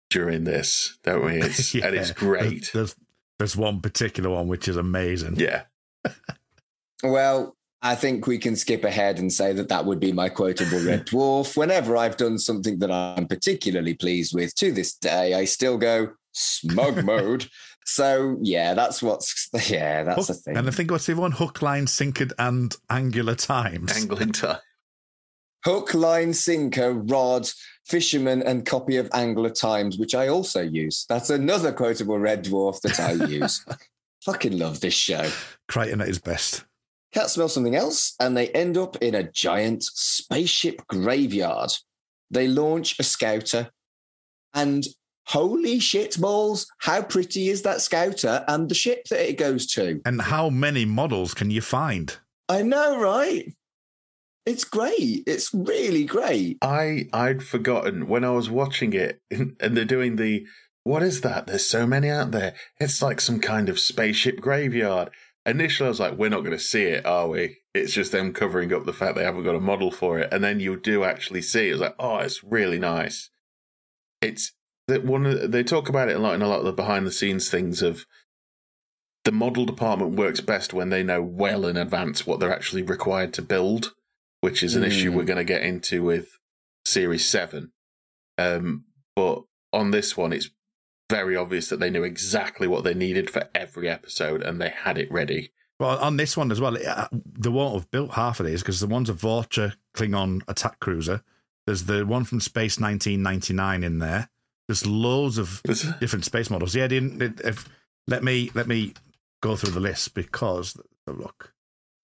during this, don't we? And it's great. There's one particular one which is amazing. Yeah. Well, I think we can skip ahead and say that would be my quotable Red Dwarf. Whenever I've done something that I'm particularly pleased with, to this day, I still go smug mode. So, that's the thing. And I think what's the other one? Hook, line, sinker, and angular times. Angling time. Hook, line, sinker, rod, fisherman, and copy of Angler Times, which I also use. That's another quotable Red Dwarf that I use. Fucking love this show. Crichton at his best. Cat smells something else, and they end up in a giant spaceship graveyard. They launch a scouter, and holy shit balls, how pretty is that scouter and the ship that it goes to? And how many models can you find? I know, right? It's great. It's really great. I'd forgotten when I was watching it, and they're doing what is that? There's so many out there. It's like some kind of spaceship graveyard. Initially, I was like, we're not going to see it, are we? It's just them covering up the fact they haven't got a model for it. And then you do actually see it. It's like, oh, it's really nice. It's that they talk about it a lot in a lot of the behind-the-scenes things of the model department works best when they know well in advance what they're actually required to build, which is an issue we're going to get into with Series 7. But on this one, it's very obvious that they knew exactly what they needed for every episode, and they had it ready. Well, on this one as well, they won't have built half of these because the one's a Vulture Klingon attack cruiser. There's the one from Space 1999 in there. There's loads of different space models. Yeah, let me go through the list because look,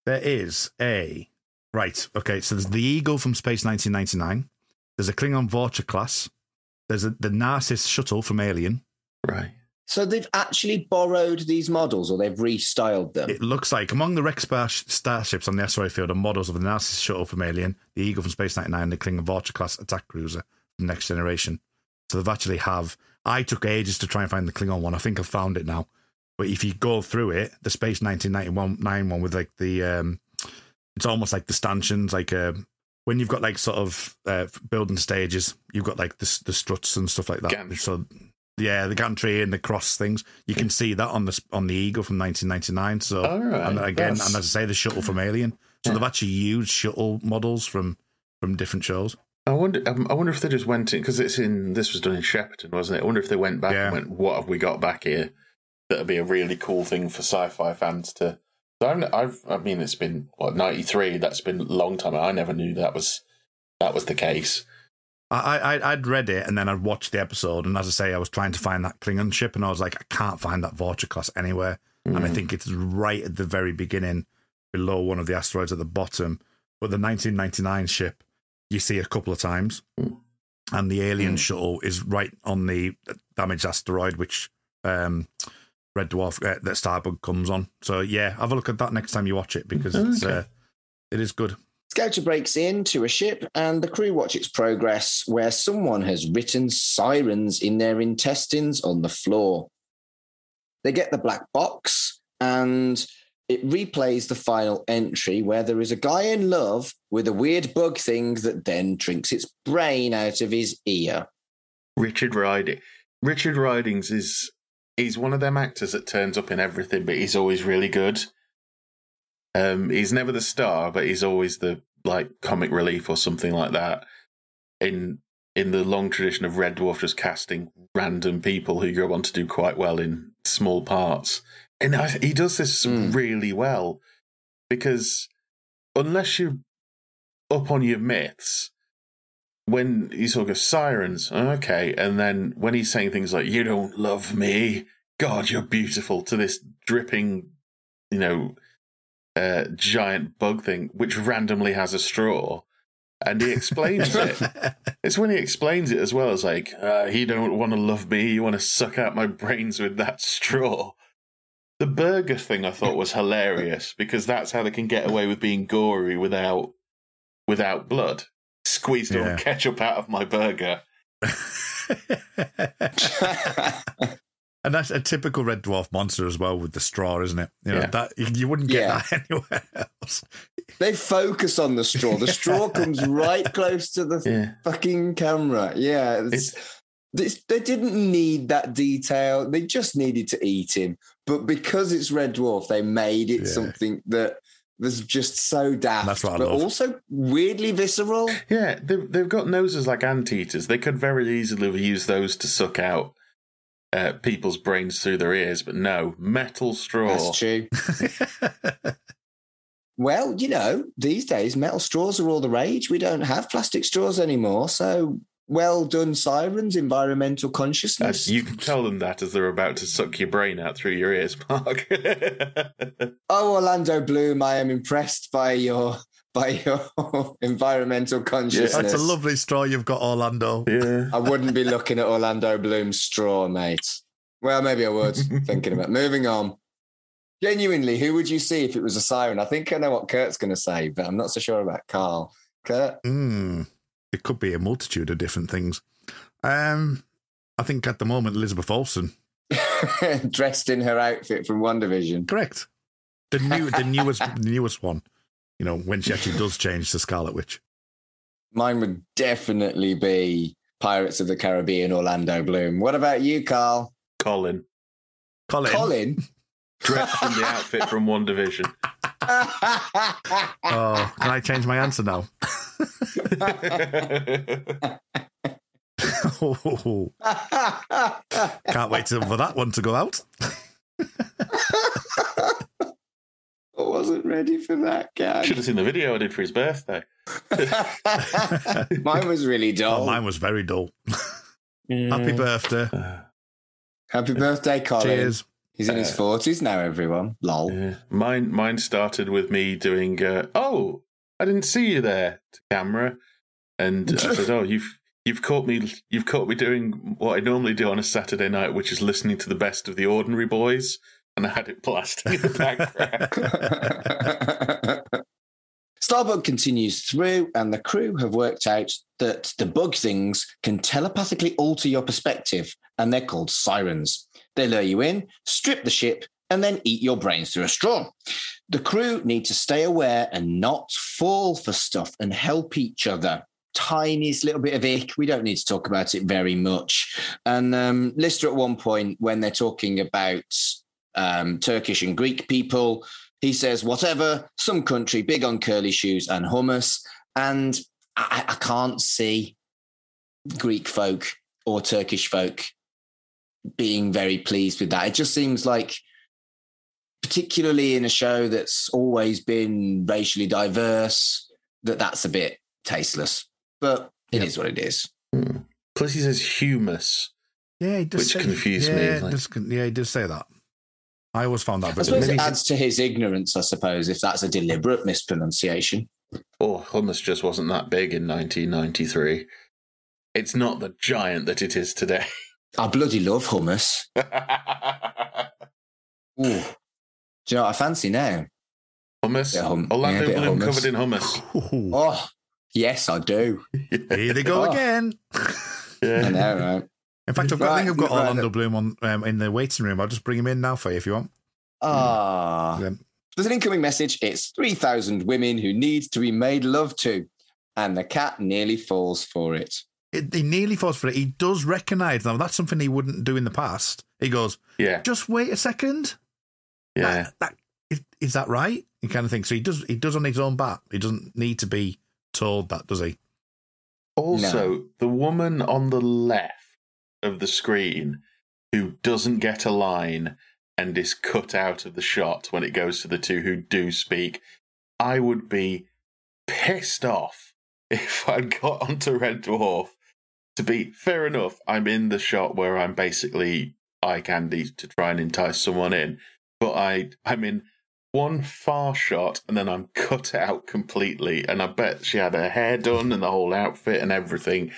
there is a right. Okay, so there's the Eagle from Space 1999. There's a Klingon Vulture class. There's the Narcissus shuttle from Alien. Right. So they've actually borrowed these models, or they've restyled them. It looks like among the wrecked starships on the asteroid field are models of the Narcissus shuttle from Alien, the Eagle from Space 99, and the Klingon Vulture class attack cruiser from Next Generation. So they've actually I took ages to try and find the Klingon one. I think I've found it now. But if you go through it, the Space 1991 one with like the, it's almost like the stanchions, like when you've got like sort of building stages, you've got like the struts and stuff like that. Gantry. So yeah, the gantry and the cross things. You can see that on the Eagle from 1999. So and again, and as I say, the shuttle from Alien. So they've actually used shuttle models from different shows. I wonder if they just went in, because this was done in Shepperton, wasn't it? I wonder if they went back and went, what have we got back here? That'd be a really cool thing for sci-fi fans to. I mean, it's been 93. That's been a long time. I never knew that was the case. I'd read it and then I'd watched the episode, and as I say, I was trying to find that Klingon ship, and I was like, I can't find that Vulture class anywhere. And I think it's right at the very beginning, below one of the asteroids at the bottom. But the 1999 ship, you see a couple of times, and the Alien shuttle is right on the damaged asteroid, which Red Dwarf that Starbug comes on. So yeah, have a look at that next time you watch it, because it is good. Scouter breaks into a ship and the crew watch its progress, where someone has written sirens in their intestines on the floor. They get the black box and it replays the final entry, where there is a guy in love with a weird bug thing that then drinks its brain out of his ear. Richard Ridings he's one of them actors that turns up in everything, but he's always really good. He's never the star, but he's always the comic relief or something like that. In the long tradition of Red Dwarf just casting random people who go on to do quite well in small parts. And he does this really well, because unless you're up on your myths, when you sort of go, Sirens, okay, and then when he's saying things like, you don't love me, God, you're beautiful, to this dripping, giant bug thing, which randomly has a straw, and he explains it. It's when he explains it as well as like, you don't want to love me, you want to suck out my brains with that straw. The burger thing I thought was hilarious, because that's how they can get away with being gory without blood. Squeezed all the ketchup out of my burger. And that's a typical Red Dwarf monster as well, with the straw, isn't it? That you wouldn't get that anywhere else. They focus on the straw. The straw comes right close to the fucking camera. Yeah. They didn't need that detail. They just needed to eat him. But because it's Red Dwarf, they made it something that was just so daft. That's what I love. But also weirdly visceral. Yeah, they've got noses like anteaters. They could very easily have used those to suck out people's brains through their ears, but no, metal straw. That's true. Well, these days metal straws are all the rage. We don't have plastic straws anymore, so well done, Sirens, environmental consciousness. You can tell them that as they're about to suck your brain out through your ears, Mark. Oh, Orlando Bloom, I am impressed by your environmental consciousness. That's a lovely straw you've got, Orlando. Yeah. I wouldn't be looking at Orlando Bloom's straw, mate. Well, maybe I would, thinking about moving on. Genuinely, who would you see if it was a siren? I think I know what Kurt's going to say, but I'm not so sure about Carl. Kurt? It could be a multitude of different things. I think at the moment, Elizabeth Olsen. Dressed in her outfit from WandaVision. Correct. The newest one. When she actually does change to Scarlet Witch. Mine would definitely be Pirates of the Caribbean, Orlando Bloom. What about you, Carl? Colin? Dressed in the outfit from WandaVision. Oh, can I change my answer now? Can't wait for that one to go out. I wasn't ready for that, guy. Should have seen the video I did for his birthday. Mine was really dull. Oh, mine was very dull. Happy birthday. Happy birthday, Colin. Cheers. He's in his 40s now, everyone. Lol. Mine started with me doing, oh, I didn't see you there to camera. And I said, oh, you've caught me doing what I normally do on a Saturday night, which is listening to the best of the Ordinary Boys. And I had it blasting in the background. Starbug continues through, and the crew have worked out that the bug things can telepathically alter your perspective, and they're called Psirens. They lure you in, strip the ship, and then eat your brains through a straw. The crew need to stay aware and not fall for stuff and help each other. Tiniest little bit of ick. We don't need to talk about it very much. And Lister, at one point, when they're talking about Turkish and Greek people, he says, whatever, some country big on curly shoes and hummus. And I can't see Greek folk or Turkish folk being very pleased with that. It just seems like, particularly in a show that's always been racially diverse, that's a bit tasteless. But it is what it is. Plus he says humus, which confused me. He does say that. I always found that. I suppose it adds to his ignorance, I suppose, if that's a deliberate mispronunciation. Oh, hummus just wasn't that big in 1993. It's not the giant that it is today. I bloody love hummus. Ooh. Do you know what I fancy now? Hummus? Orlando Bloom covered in hummus. Oh, yes, I do. Here they go again. Yeah. I know, right? In fact, I think I've got Orlando Bloom on in the waiting room. I'll just bring him in now for you if you want. There's an incoming message. It's 3,000 women who need to be made love to, and the cat nearly falls for it. He nearly falls for it. He does recognise now. That's something he wouldn't do in the past. He goes, "Yeah, just wait a second. Yeah, is that right?" You kind of think. So he does on his own bat. He doesn't need to be told that, does he? Also, the woman on the left of the screen who doesn't get a line and is cut out of the shot when it goes to the two who do speak, I would be pissed off if I'd got onto Red Dwarf to be, fair enough, I'm in the shot where I'm basically eye candy to try and entice someone in, but I'm in one far shot and then I'm cut out completely, and I bet she had her hair done and the whole outfit and everything,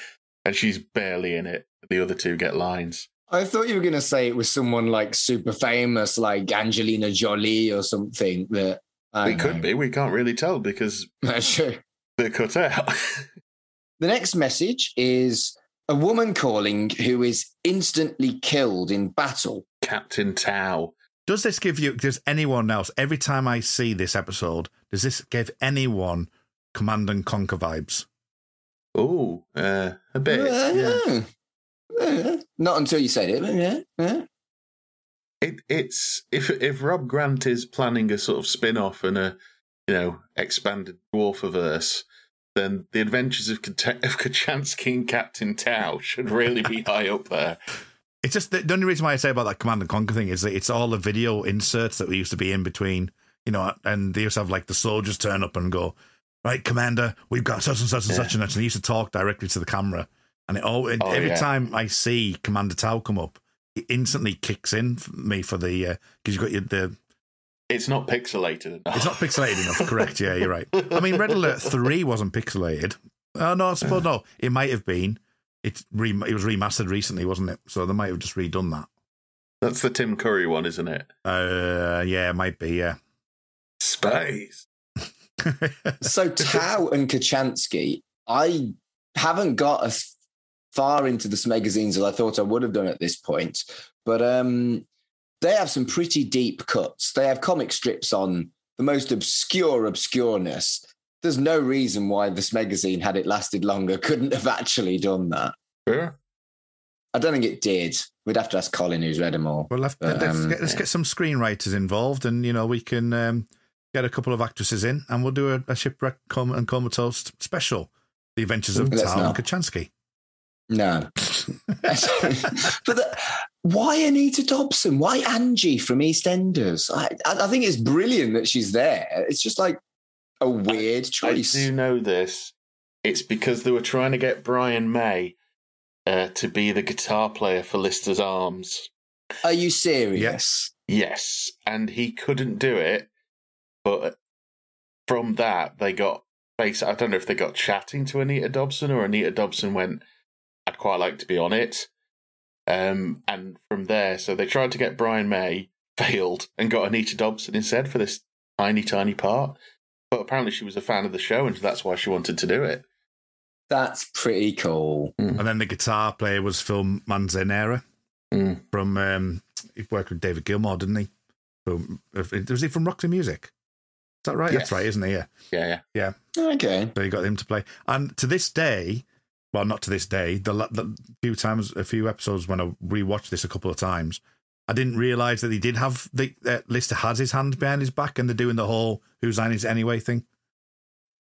and she's barely in it. The other two get lines. I thought you were going to say it was someone like super famous, like Angelina Jolie or something. That it could be. We can't really tell because that's true. They're cut out. The next message is a woman calling who is instantly killed in battle. Captain Tau. Does anyone else, every time I see this episode, does this give anyone Command and Conquer vibes? Oh, a bit. Not until you said it, but It's if Rob Grant is planning a sort of spin-off and a expanded Dwarfiverse, then the Adventures of Kachansky and Captain Tau should really be high up there. It's just the only reason why I say about that Command and Conquer thing is that it's all the video inserts that we used to be in between, and they used to have like the soldiers turn up and go, right, Commander, we've got such and such and such and such, and they used to talk directly to the camera. And every time I see Commander Tau come up, it instantly kicks in for me for the because you've got the. It's not pixelated enough. It's not pixelated enough, correct? Yeah, you're right. I mean, Red Alert 3 wasn't pixelated. Oh no, I suppose no. It might have been. It was remastered recently, wasn't it? So they might have just redone that. That's the Tim Curry one, isn't it? Yeah, it might be. Yeah. Space. So Tau and Kachansky, I haven't got as far into the magazines as I thought I would have done at this point, but they have some pretty deep cuts. They have comic strips on the most obscure obscureness. There's no reason why this magazine, had it lasted longer, couldn't have actually done that. Sure. I don't think it did. We'd have to ask Colin, who's read them all. Well, let's get some screenwriters involved, and we can get a couple of actresses in, and we'll do a Shipwrecked and Comatose special, The Adventures of Tau and Kachansky. No. But why Anita Dobson? Why Angie from EastEnders? I think it's brilliant that she's there. It's just like a weird choice. I do know this. It's because they were trying to get Brian May to be the guitar player for Lister's Arms. Are you serious? Yes. And he couldn't do it. But from that, they got... I don't know if they got chatting to Anita Dobson or Anita Dobson went, I'd quite like to be on it. And from there, so they tried to get Brian May, failed, and got Anita Dobson instead for this tiny, tiny part. But apparently she was a fan of the show, and that's why she wanted to do it. That's pretty cool. And then the guitar player was Phil Manzanera from, he worked with David Gilmour, didn't he? Was he from Roxy Music? Is that right? Yes. That's right, isn't he? Yeah. Okay. So you got him to play. And to this day, well, not to this day, the a few episodes when I rewatched this a couple of times, I didn't realise that he did have Lister has his hand behind his back and they're doing the whole "Whose Line Is It Anyway" thing.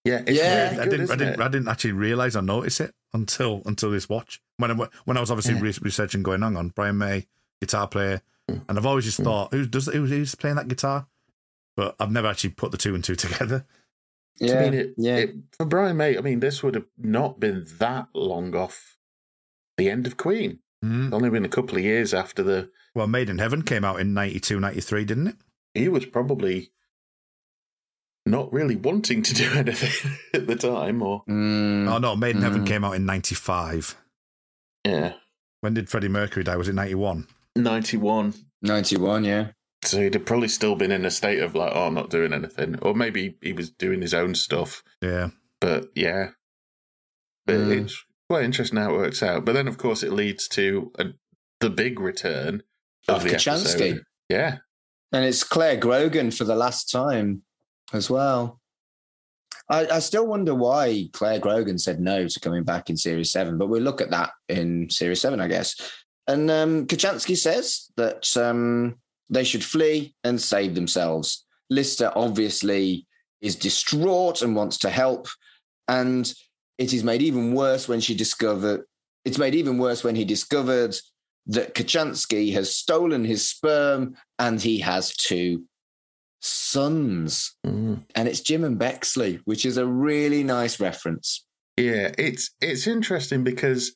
Yeah, it's really good, I didn't actually realise or notice it until this watch. When I was obviously researching going on Brian May, guitar player, and I've always just thought who's playing that guitar, but I've never actually put the two and two together. Yeah, for Brian May, I mean, this would have not been that long off the end of Queen. It's only been a couple of years after the... Well, Made in Heaven came out in 92, 93, didn't it? He was probably not really wanting to do anything at the time, or... Oh, no, Made in Heaven came out in 95. Yeah. When did Freddie Mercury die? Was it 91? 91. 91, yeah. So he'd have probably still been in a state of like, I'm not doing anything. Or maybe he was doing his own stuff. Yeah. But yeah. But it's quite interesting how it works out. But then, of course, it leads to the big return of the Kochanski. episode. Yeah. And it's Claire Grogan for the last time as well. I still wonder why Claire Grogan said no to coming back in Series 7, but we'll look at that in Series 7, I guess. And Kochanski says that they should flee and save themselves. Lister obviously is distraught and wants to help, and it is made even worse when he discovered that Kochanski has stolen his sperm and he has 2 sons. And it's Jim and Bexley, which is a really nice reference. Yeah, it's interesting because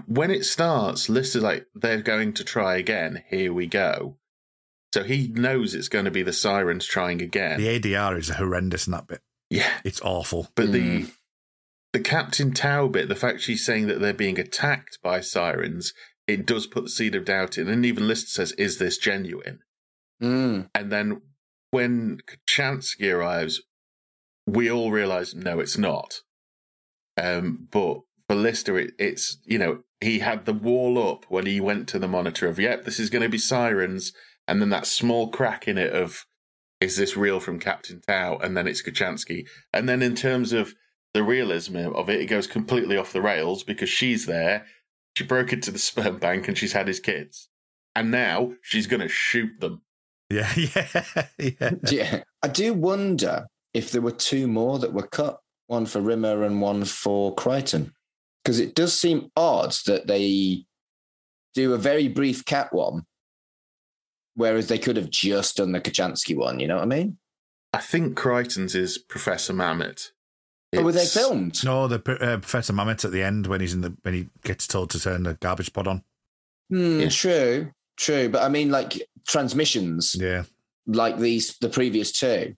when it starts, Lister's like, they're going to try again. Here we go. So he knows it's going to be the Sirens trying again. The ADR is horrendous in that bit. Yeah. It's awful. But the Captain Tau bit, the fact she's saying that they're being attacked by Sirens, it does put the seed of doubt in. And even Lister says, is this genuine? And then when Kochanski arrives, we all realise, no, it's not. But for Lister, it's, he had the wall up when he went to the monitor of, yep, this is going to be Sirens. And then that small crack in it of, is this real from Captain Tau? And then it's Kochanski. And then in terms of the realism of it, it goes completely off the rails because she's there. She broke into the sperm bank and she's had his kids. And now she's going to shoot them. Yeah. Yeah. I do wonder if there were 2 more that were cut, one for Rimmer and one for Crichton. Because it does seem odd that they do a very brief cat one, whereas they could have just done the Kochanski one, you know what I mean? I think Crichton's is Professor Mamet. Oh, were they filmed? No, the Professor Mamet at the end when he gets told to turn the garbage pot on. True. But I mean, like transmissions. Yeah. Like the previous 2.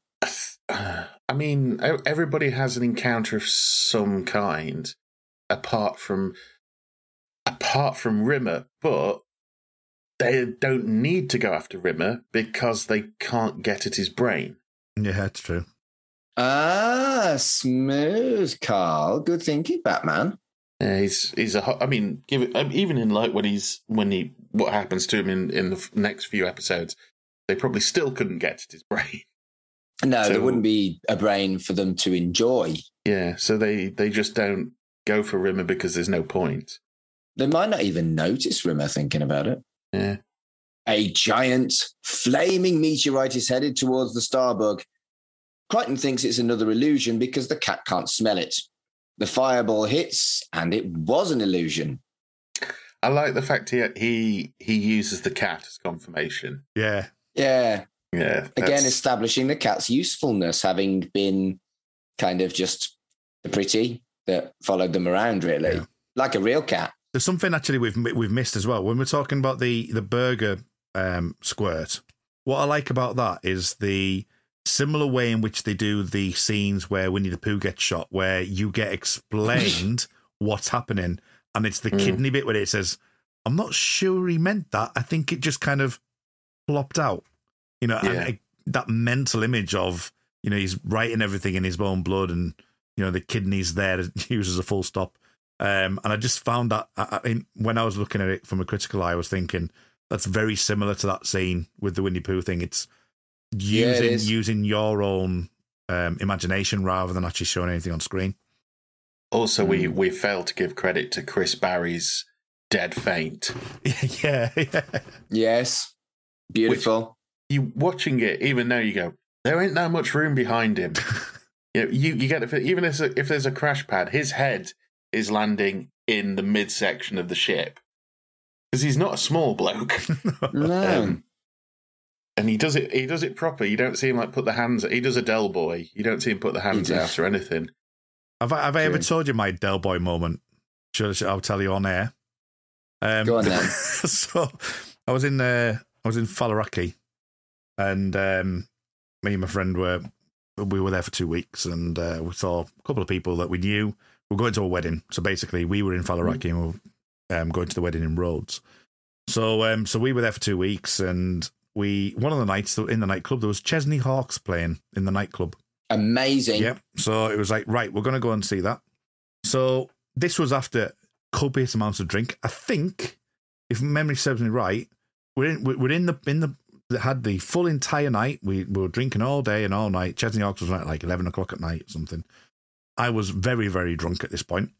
I mean, everybody has an encounter of some kind, apart from Rimmer, but they don't need to go after Rimmer because they can't get at his brain. Yeah, that's true. Ah, smooth, Carl. Good thinking, Batman. Yeah, even in like what happens to him in the next few episodes, they probably still couldn't get at his brain. No, there wouldn't be a brain for them to enjoy. Yeah, so they just don't go for Rimmer because there's no point. They might not even notice Rimmer thinking about it. Yeah. A giant flaming meteorite is headed towards the Starbug. Crichton thinks it's another illusion because the cat can't smell it. The fireball hits, and it was an illusion. I like the fact he uses the cat as confirmation. Yeah. Yeah. Yeah. Again, establishing the cat's usefulness, having been kind of just the pretty that followed them around, really. Yeah. Like a real cat. There's something actually we've missed as well. When we're talking about the burger squirt, what I like about that is the similar way in which they do the scenes where Winnie the Pooh gets shot, where you get explained what's happening. And it's the kidney bit where it says, I'm not sure he meant that. I think it just kind of plopped out. You know, and that mental image of, you know, he's writing everything in his own blood and, you know, the kidney's there to use as a full stop. And I just found that when I was looking at it from a critical eye, I was thinking that's very similar to that scene with the Winnie Pooh thing. It's using your own imagination rather than actually showing anything on screen. Also, we failed to give credit to Chris Barry's dead faint. Yeah. Yes. Beautiful. You watching it, even though you go, there ain't that much room behind him. you get the feel, even if there's a crash pad, his head is landing in the midsection of the ship because he's not a small bloke. No. And he does it proper. You don't see him like put the hands. He does a Del Boy. You don't see him put the hands out or anything. Have I ever told you my Del Boy moment? I'll tell you on air. Go on then. So I was in Faliraki, and me and my friend were there for 2 weeks, and we saw a couple of people that we knew. We were going to a wedding, so basically we were in Faliraki and we were going to the wedding in Rhodes. So we were there for 2 weeks, and one of the nights in the nightclub there was Chesney Hawkes playing in the nightclub. Amazing. Yep. So it was like, right, we're going to go and see that. So this was after copious amounts of drink. I think, if memory serves me right, we're in the had the full entire night. We were drinking all day and all night. Chesney Hawkes was like 11 o'clock at night or something. I was very, very drunk at this point,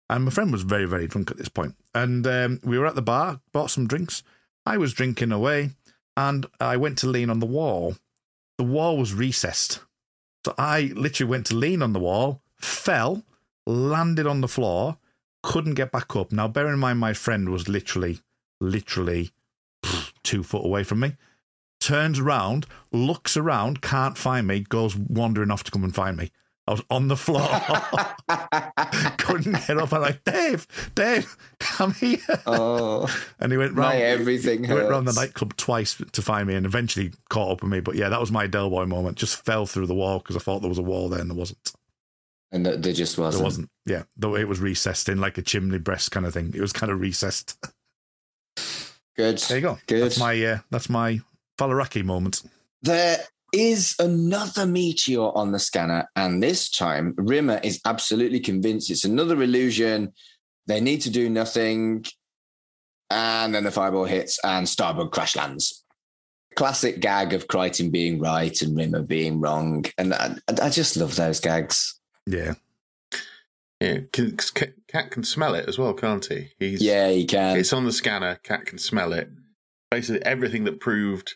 and my friend was very, very drunk at this point. And we were at the bar, bought some drinks. I was drinking away, and I went to lean on the wall. The wall was recessed. So I literally went to lean on the wall, fell, landed on the floor, couldn't get back up. Now, bear in mind, my friend was literally 2 foot away from me. Turns around, looks around, can't find me, goes wandering off to come and find me. I was on the floor. Couldn't get up. I'm like, Dave, come here. Oh, and he went round. Everything hurts. He went round the nightclub twice to find me and eventually caught up with me. But yeah, that was my Del Boy moment. Just fell through the wall because I thought there was a wall there and there wasn't. And there just wasn't. There wasn't. Yeah, though it was recessed in like a chimney breast kind of thing. It was kind of recessed. Good. There you go. Good. That's my Faliraki moment. There is another meteor on the scanner, and this time Rimmer is absolutely convinced it's another illusion. They need to do nothing, and then the fireball hits and Starbug crash lands. Classic gag of Crichton being right and Rimmer being wrong, and I just love those gags. Yeah. Cat can smell it as well, can't he? He can. It's on the scanner. Cat can smell it. Basically, everything that proved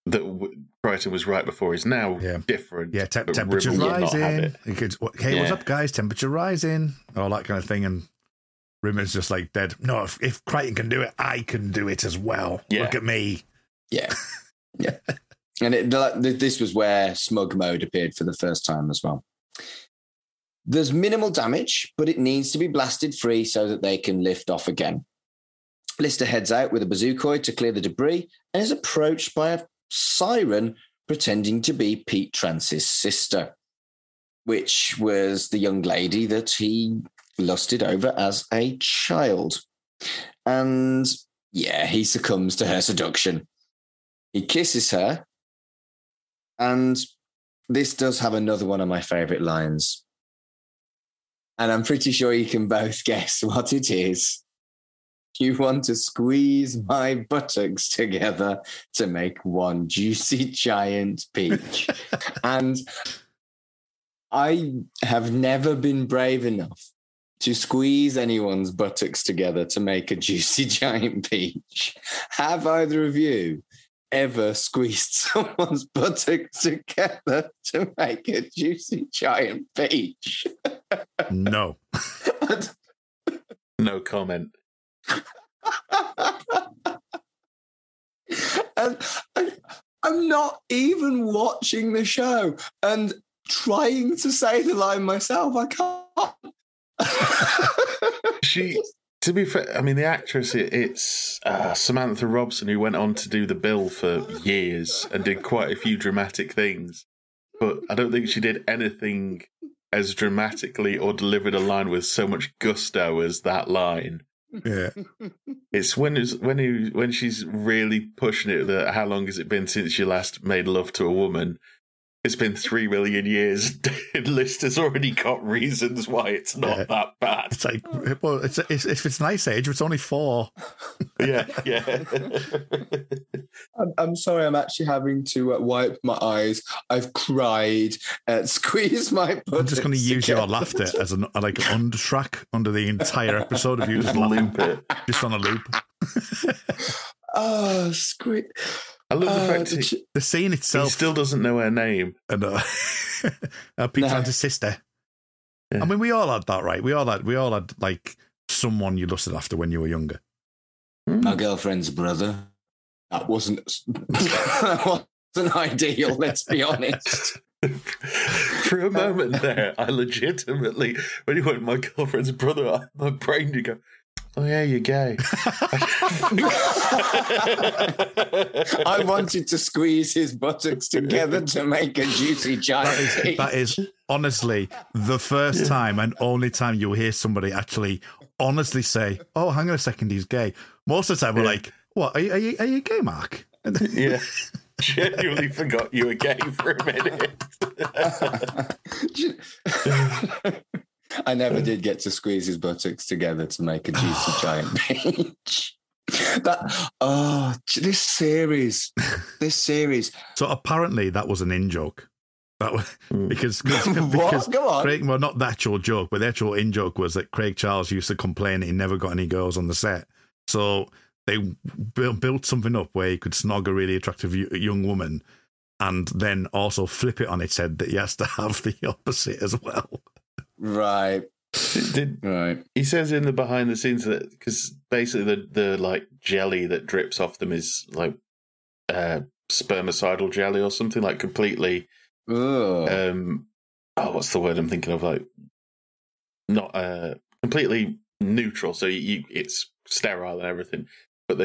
that Crichton was right before is now different. Yeah, temperature rising. What's up, guys? Temperature rising. All that kind of thing. And Rimmer's just like dead. No, if Crichton can do it, I can do it as well. Yeah. Look at me. Yeah. Yeah. And this was where smug mode appeared for the first time as well. There's minimal damage, but it needs to be blasted free so that they can lift off again. Lister heads out with a bazookoid to clear the debris and is approached by a siren pretending to be Pete Trance's sister, which was the young lady that he lusted over as a child. And he succumbs to her seduction. He kisses her, and this does have another one of my favourite lines. And I'm pretty sure you can both guess what it is. You want to squeeze my buttocks together to make one juicy giant peach. And I have never been brave enough to squeeze anyone's buttocks together to make a juicy giant peach. Have either of you ever squeezed someone's buttocks together to make a juicy giant peach? No. No comment. And I'm not even watching the show and trying to say the line myself. I can't. To be fair, I mean, the actress, it's Samantha Robson, who went on to do The Bill for years and did quite a few dramatic things. But I don't think she did anything as dramatically or delivered a line with so much gusto as that line. Yeah. It's when she's really pushing it that how long has it been since you last made love to a woman? It's been 3 million years. List has already got reasons why it's not that bad. It's like, well, if it's an ice age, it's only 4. Yeah. I'm sorry, I'm actually having to wipe my eyes. I've cried, squeezed my butt. I'm just going to use your laughter as an undertrack under the entire episode of you just laughing. Loop it. Just on a loop. Oh, I love the fact the scene itself. He still doesn't know her name. And Pete Santa's sister. Yeah. I mean, we all had that, right? We all had like someone you lusted after when you were younger. My girlfriend's brother. That wasn't ideal. Let's be honest. For a moment there, I legitimately, when you went, my girlfriend's brother, my brain did go, oh yeah, you're gay. I wanted to squeeze his buttocks together to make a juicy giant. That is honestly the first time and only time you'll hear somebody actually honestly say, oh, hang on a second, he's gay. Most of the time we're like, what, are you gay, Mark? Yeah. Genuinely forgot you were gay for a minute. I never did get to squeeze his buttocks together to make a juicy giant peach. This series. So apparently that was an in-joke. That was because What? Go on. Craig, well, not the actual joke, but the actual in-joke was that Craig Charles used to complain that he never got any girls on the set. So they built something up where he could snog a really attractive young woman and then also flip it on its head that he has to have the opposite as well. Right. Right. He says in the behind the scenes that because basically the like jelly that drips off them is like spermicidal jelly or something, like completely. What's the word I'm thinking of? Like not completely neutral. So it's sterile and everything. But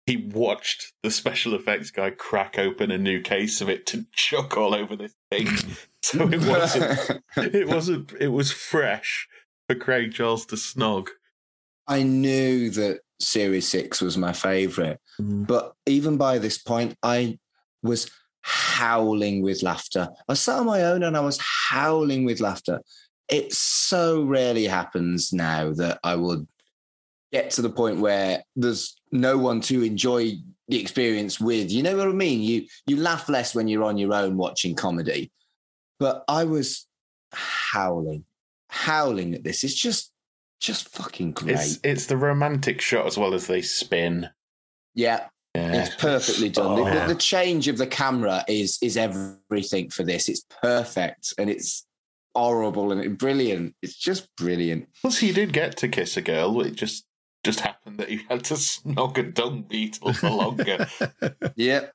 he watched the special effects guy crack open a new case of it to chuck all over this thing. So it was fresh for Craig Charles to snog. I knew that Series 6 was my favourite, but even by this point, I was howling with laughter. I sat on my own and I was howling with laughter. It so rarely happens now that I would get to the point where there's no one to enjoy the experience with. You know what I mean? You laugh less when you're on your own watching comedy. But I was howling at this. It's just fucking great. It's the romantic shot as well as they spin. Yeah. It's perfectly done. The change of the camera is everything for this. It's perfect and it's horrible and brilliant. It's just brilliant. Plus, he did get to kiss a girl. It just happened that he had to snog a dung beetle for longer. Yep.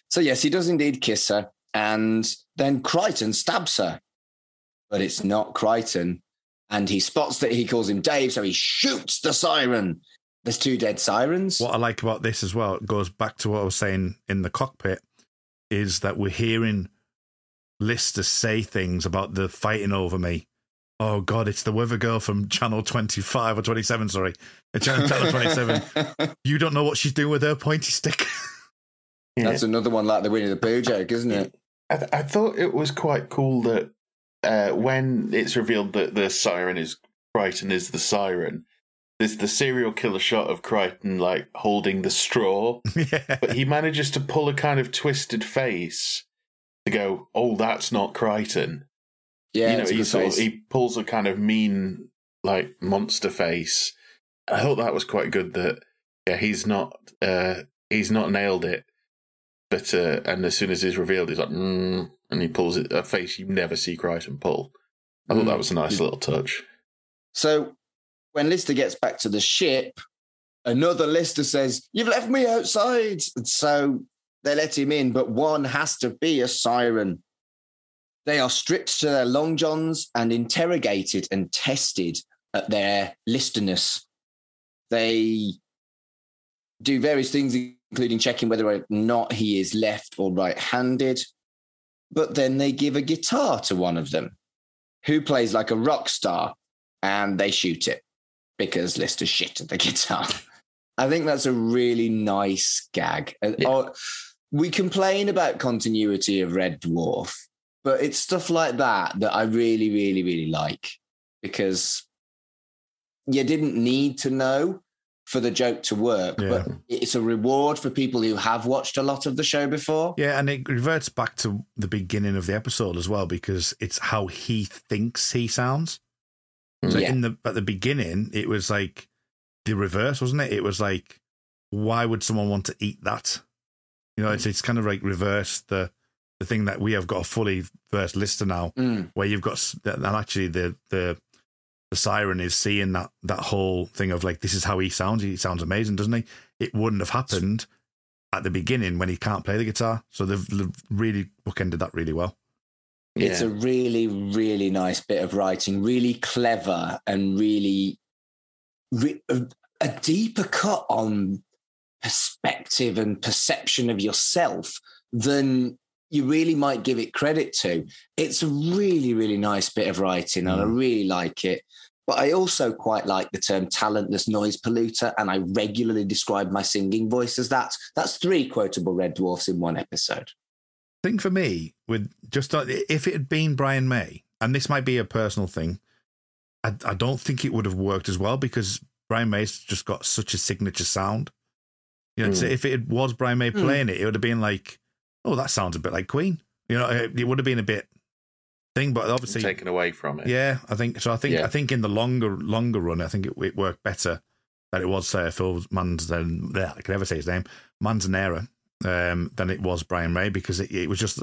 So yes, he does indeed kiss her, and then Crichton stabs her, but it's not Crichton, and he spots that he calls him Dave, so he shoots the siren. There's 2 dead sirens. What I like about this as well, it goes back to what I was saying in the cockpit, is that we're hearing Lister say things about the fighting over me. Oh, God, it's the weather girl from Channel 25 or 27, sorry. Channel 27. You don't know what she's doing with her pointy stick. That's another one like the Winnie the Pooh joke, isn't it? I thought it was quite cool that when it's revealed that the siren is Crichton is the siren, there's the serial killer shot of Crichton like holding the straw, but he manages to pull a kind of twisted face to go, oh, that's not Crichton. Yeah, he pulls a kind of mean like monster face. I thought that was quite good. That he's not nailed it, but and as soon as it's revealed, he's like, and he pulls a face you never see Crichton pull. I thought that was a nice little touch. So when Lister gets back to the ship, another Lister says, "You've left me outside." And so they let him in, but one has to be a siren. They are stripped to their long johns and interrogated and tested at their Listerness. They do various things, including checking whether or not he is left or right-handed. But then they give a guitar to one of them, who plays like a rock star, and they shoot it because Lister's shit at the guitar. I think that's a really nice gag. Yeah. We complain about continuity of Red Dwarf, but it's stuff like that I really, really, really like, because you didn't need to know for the joke to work, but it's a reward for people who have watched a lot of the show before. Yeah, and it reverts back to the beginning of the episode as well, because it's how he thinks he sounds. So at the beginning, it was like the reverse, wasn't it? It was like, why would someone want to eat that? You know, it's kind of like reverse the thing that we have got a fully versed Lister now, where you've got, and actually the siren is seeing that whole thing of like, this is how he sounds. He sounds amazing, doesn't he? It wouldn't have happened at the beginning when he can't play the guitar. So they've really bookended that really well. It's a really, really nice bit of writing, really clever, and really a deeper cut on perspective and perception of yourself than you really might give it credit to. It's a really, really nice bit of writing, and I really like it. But I also quite like the term talentless noise polluter, and I regularly describe my singing voice as that. That's 3 quotable Red Dwarfs in one episode. I think for me, with just if it had been Brian May, and this might be a personal thing, I don't think it would have worked as well, because Brian May's just got such a signature sound. You know, so if it was Brian May playing it, it would have been like, oh, that sounds a bit like Queen. You know, it would have been a bit thing, but obviously taken away from it. Yeah, I think so. I think in the longer run, I think it worked better that it was Phil Manzanera. I can never say his name, Manzanera, than it was Brian May, because it was just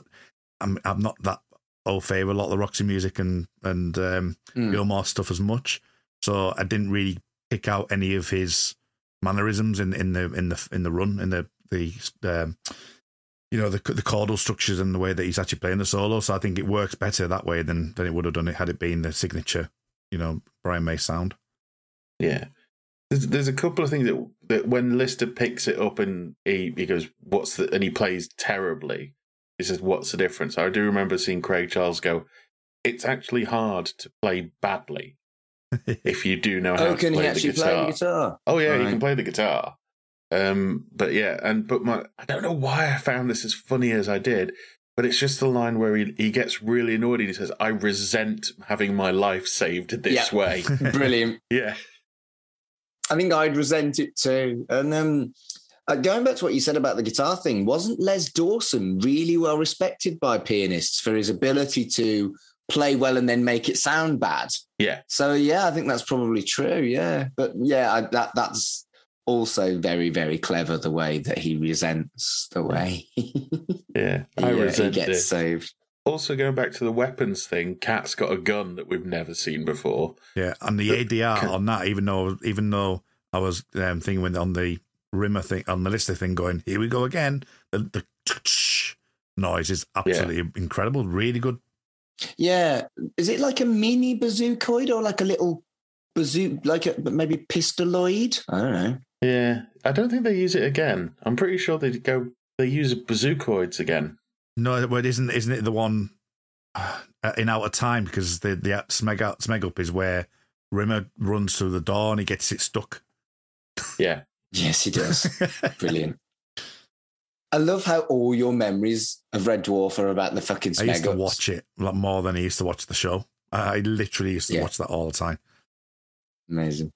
I'm not that au fait with a lot of the Roxy music and Gilmore stuff as much, so I didn't really pick out any of his mannerisms in the run, in the you know, the chordal structures and the way that he's actually playing the solo. So I think it works better that way than it would have done had it been the signature, you know, Brian May sound. Yeah. There's a couple of things that when Lister picks it up and he goes, and he plays terribly, he says, "What's the difference?" I do remember seeing Craig Charles go, "It's actually hard to play badly if you do know how to play the guitar." Can he actually play the guitar? Oh yeah, he can play the guitar. But yeah, I don't know why I found this as funny as I did, but it's just the line where he gets really annoyed and he says, "I resent having my life saved this way." Brilliant. Yeah. I think I'd resent it too. And going back to what you said about the guitar thing, wasn't Les Dawson really well respected by pianists for his ability to play well and then make it sound bad? Yeah. So yeah, I think that's probably true. Yeah, but yeah, that's also very, very clever, the way that he resents the way he gets saved. Also, going back to the weapons thing, Kat's got a gun that we've never seen before. Yeah, and the ADR on that, even though I was thinking on the Rimmer thing, on the Lister thing, going, here we go again, the noise is absolutely incredible, really good. Yeah, is it like a mini bazookoid or like a little bazooka, maybe pistoloid? I don't know. Yeah, I don't think they use it again. I'm pretty sure they use bazookoids again. No, but isn't it the one in Out of Time? Because the Smeg Up is where Rimmer runs through the door and he gets it stuck. Yeah. Yes, he does. Brilliant. I love how all your memories of Red Dwarf are about the fucking Smeg Ups. I used to watch it a lot more than I used to watch the show. I literally used to watch that all the time. Amazing.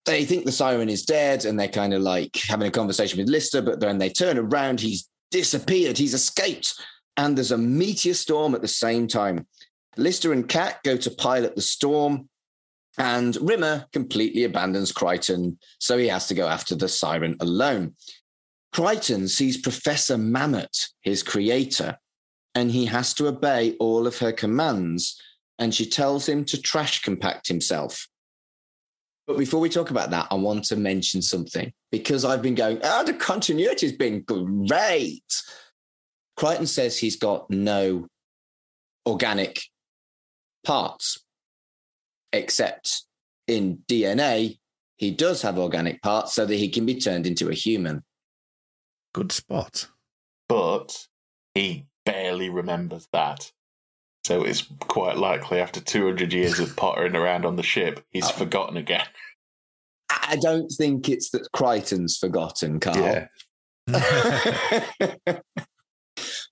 They think the siren is dead and they're kind of like having a conversation with Lister, but then they turn around, he's disappeared, he's escaped, and there's a meteor storm at the same time. Lister and Kat go to pilot the storm, and Rimmer completely abandons Crichton, so he has to go after the siren alone. Crichton sees Professor Mammoth, his creator, and he has to obey all of her commands, and she tells him to trash compact himself. But before we talk about that, I want to mention something because I've been going, the continuity has been great. Crichton says he's got no organic parts, except in DNA, he does have organic parts so that he can be turned into a human. Good spot. But he barely remembers that. So it's quite likely after 200 years of pottering around on the ship, he's forgotten again. I don't think it's that Crichton's forgotten, Carl. Yeah.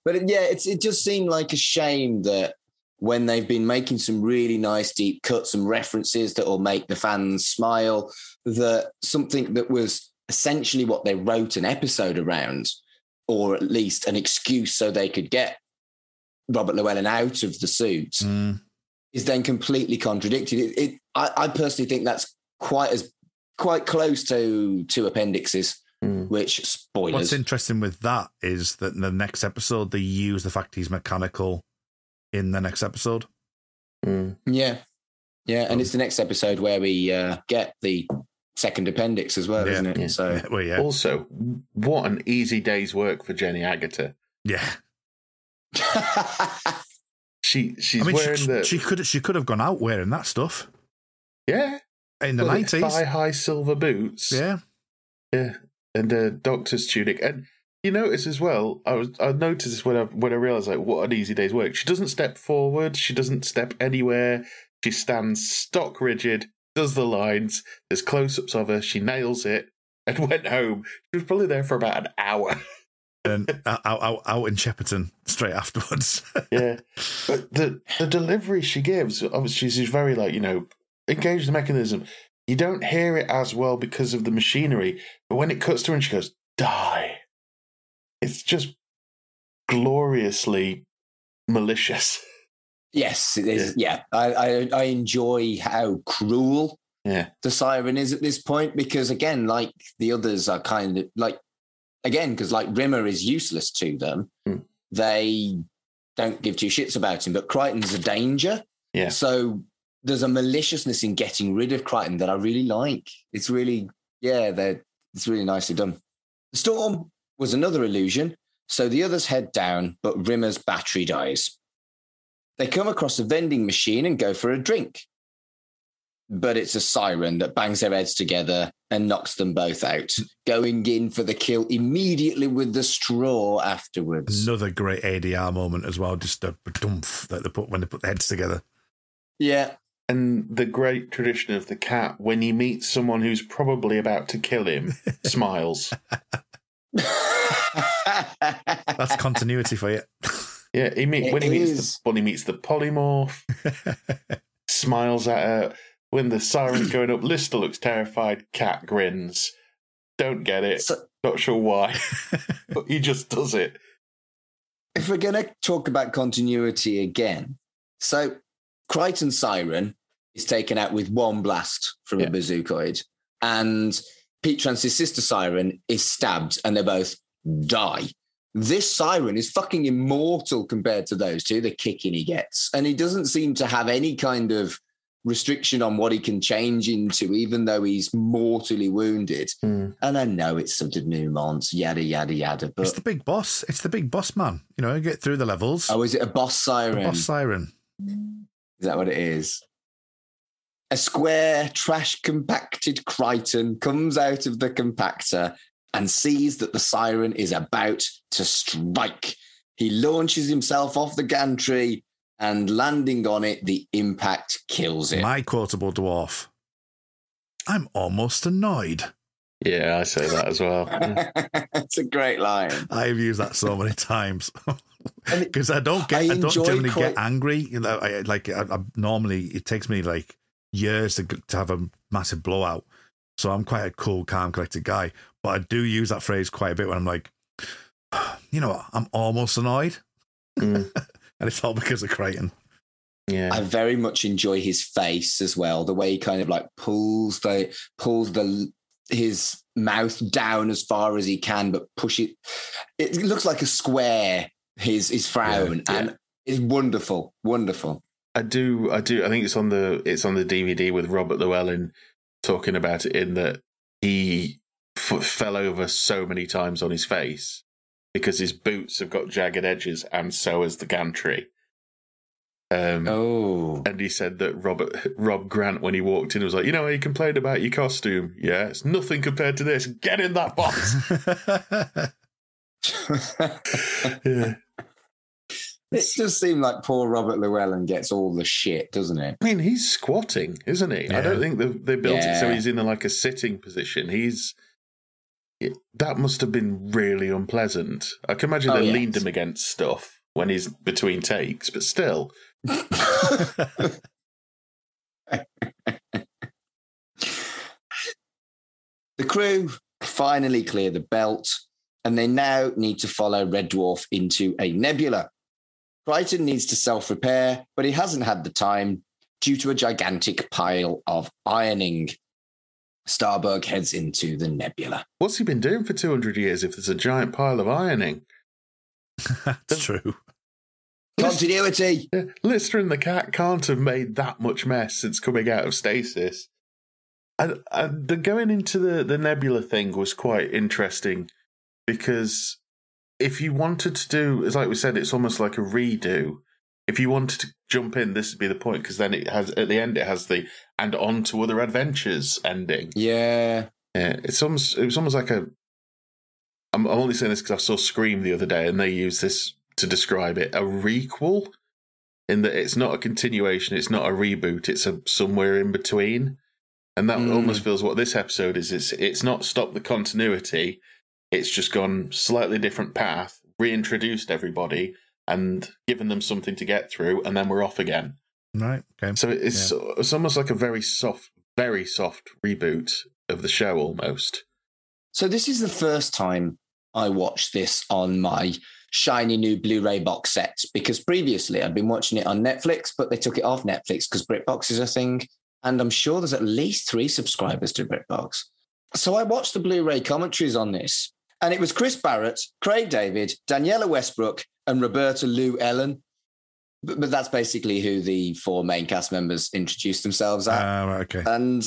But it just seemed like a shame that when they've been making some really nice deep cuts and references that will make the fans smile, that something that was essentially what they wrote an episode around, or at least an excuse so they could get Robert Llewellyn out of the suit, is then completely contradicted. I personally think that's quite close to two appendixes, which, spoilers. What's interesting with that is that in the next episode, they use the fact he's mechanical in the next episode. Yeah, and it's the next episode where we get the second appendix as well, isn't it? Yeah. So, Also, what an easy day's work for Jenny Agutter. Yeah. She's I mean, wearing she could have gone out wearing that stuff. Yeah. In the 90s. Thigh-high silver boots. Yeah. Yeah. And a doctor's tunic. And you notice as well, I noticed this when I realised, like, what an easy day's work. She doesn't step forward. She doesn't step anywhere. She stands stock rigid, does the lines. There's close-ups of her. She nails it and went home. She was probably there for about an hour. And out in Shepperton straight afterwards. Yeah. But the delivery she gives, obviously she's very, like, engage the mechanism. You don't hear it as well because of the machinery, but when it cuts to her and she goes, die, it's just gloriously malicious. Yes, it is. Yeah. I enjoy how cruel the siren is at this point, because, again, like the others are kind of like, again, because like Rimmer is useless to them, they don't give two shits about him, but Crichton's a danger. Yeah. So there's a maliciousness in getting rid of Crichton that I really like. It's really, it's really nicely done. The storm was another illusion, so the others head down, but Rimmer's battery dies. They come across a vending machine and go for a drink, but it's a siren that bangs their heads together and knocks them both out, going in for the kill immediately with the straw afterwards. Another great ADR moment as well, just a dumph that they put when they put their heads together. Yeah. And the great tradition of the cat, when he meets someone who's probably about to kill him, smiles. That's continuity for you. Yeah, when he meets the polymorph, smiles at her. When the siren's going up, Lister looks terrified. Cat grins. Don't get it. Not sure why, but he just does it. If we're going to talk about continuity again, so Crichton's siren is taken out with one blast from a bazookoid, and Pete Trance's sister siren is stabbed, and they both die. This siren is fucking immortal compared to those two, the kicking he gets. And he doesn't seem to have any kind of restriction on what he can change into, even though he's mortally wounded. And I know it's some nuance, yada, yada, yada. But it's the big boss. It's the big boss man. Get through the levels. Oh, is it a boss siren? A boss siren. Is that what it is? A square, trash-compacted Crichton comes out of the compactor and sees that the siren is about to strike. He launches himself off the gantry, and landing on it, the impact kills it. My quotable dwarf. I'm almost annoyed. Yeah, I say that as well. It's a great line. I've used that so many times because I don't generally get angry. I normally it takes me like years to have a massive blowout. So I'm quite a cool, calm, collected guy. But I do use that phrase quite a bit when I'm like, you know what, I'm almost annoyed. And it's all because of Crichton. Yeah. I very much enjoy his face as well. The way he kind of like pulls his mouth down as far as he can, but push it. It looks like a square, his frown. And it's wonderful. Wonderful. I do. I think it's on the DVD with Robert Llewellyn talking about it in that he fell over so many times on his face because his boots have got jagged edges and so has the gantry. And he said that Rob Grant, when he walked in, was like, he complained about your costume. Yeah, it's nothing compared to this. Get in that box. Yeah. It does seem like poor Robert Llewellyn gets all the shit, doesn't it? I mean, he's squatting, isn't he? Yeah. I don't think they built it so he's in a sitting position. That must have been really unpleasant. I can imagine they leaned him against stuff when he's between takes, but still. The crew finally clear the belt, and they now need to follow Red Dwarf into a nebula. Crichton needs to self-repair, but he hasn't had the time due to a gigantic pile of ironing. Starbuck heads into the nebula. What's he been doing for 200 years if there's a giant pile of ironing? That's true. Continuity. Lister and the cat can't have made that much mess since coming out of stasis. And the going into the nebula thing was quite interesting because if you wanted to do, as like we said, it's almost like a redo. If you wanted to jump in, this would be the point because then it has at the end it has the and on to other adventures ending. Yeah. It was almost like a. I'm only saying this because I saw Scream the other day and they use this to describe it, a requel, in that it's not a continuation, it's not a reboot, it's a somewhere in between. And that almost feels what this episode is. It's not stopped the continuity, it's just gone slightly different path, reintroduced everybody, and given them something to get through, and then we're off again. Right, okay. So it's almost like a very soft reboot of the show, almost. So this is the first time I watched this on my shiny new Blu-ray box set, because previously I'd been watching it on Netflix, but they took it off Netflix because BritBox is a thing. And I'm sure there's at least 3 subscribers to BritBox. So I watched the Blu-ray commentaries on this, and it was Chris Barrett, Craig David, Daniela Westbrook, and Roberta Lou Ellen. But that's basically who the 4 main cast members introduced themselves at. Okay. And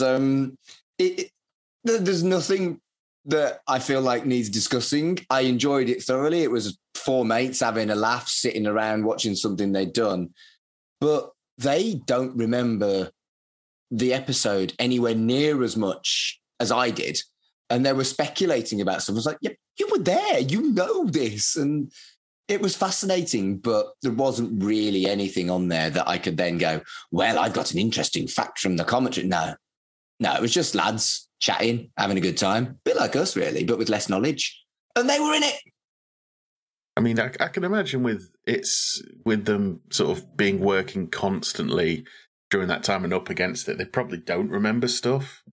there's nothing that I feel like needs discussing. I enjoyed it thoroughly. It was 4 mates having a laugh, sitting around watching something they'd done. But they don't remember the episode anywhere near as much as I did. And they were speculating about stuff. I was like, yeah, you were there. You know this. And it was fascinating, but there wasn't really anything on there that I could then go, well, I got an interesting fact from the commentary. No, it was just lads chatting, having a good time. A bit like us, really, but with less knowledge. And they were in it. I mean, I can imagine with them sort of working constantly during that time and up against it, they probably don't remember stuff.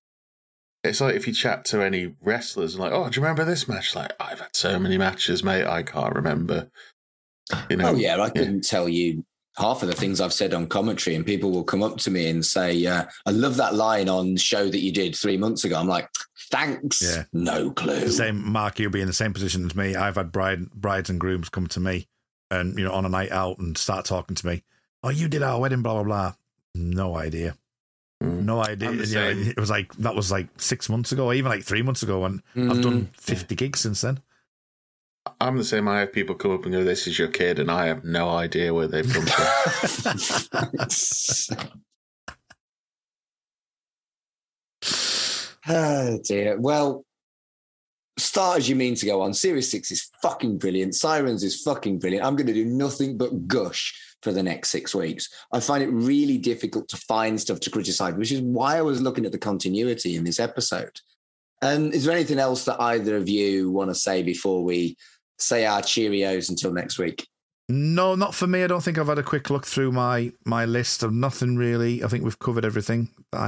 It's like if you chat to any wrestlers and like, oh, do you remember this match? Like, I've had so many matches, mate, I can't remember. Oh, yeah, I couldn't tell you half of the things I've said on commentary, and people will come up to me and say, I love that line on the show that you did 3 months ago. I'm like, thanks. Yeah. No clue. Same, Mark, you'll be in the same position as me. I've had brides and grooms come to me and, on a night out and start talking to me. Oh, you did our wedding, blah, blah, blah. No idea. No idea. It was that was 6 months ago, or even 3 months ago, and I've done 50 gigs since then. I'm the same. I have people come up and go, this is your kid, and I have no idea where they've come from. Oh, dear. Well, start as you mean to go on. Series 6 is fucking brilliant. Sirens is fucking brilliant. I'm going to do nothing but gush for the next 6 weeks. I find it really difficult to find stuff to criticize, which is why I was looking at the continuity in this episode. And is there anything else that either of you want to say before we say our Cheerios until next week? No, not for me. I don't think I've had a quick look through my list of nothing really. I think we've covered everything that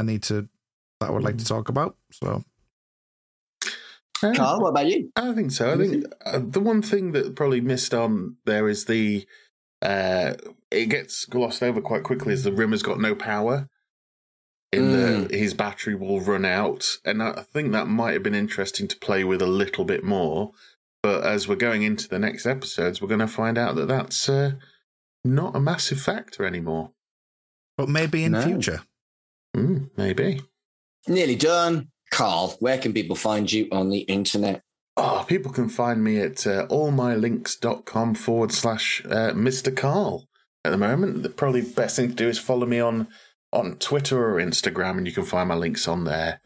I would like to talk about. So, Carl, what about you? I think so. I think the one thing that probably missed on there is it gets glossed over quite quickly, is the Rimmer's got no power. His battery will run out. And I think that might have been interesting to play with a little bit more. But as we're going into the next episodes, we're going to find out that that's not a massive factor anymore. But maybe in future. Maybe. Nearly done. Carl, where can people find you on the internet? Oh, people can find me at allmylinks.com/Mr. Carl at the moment. Probably the best thing to do is follow me on Twitter or Instagram, and you can find my links on there.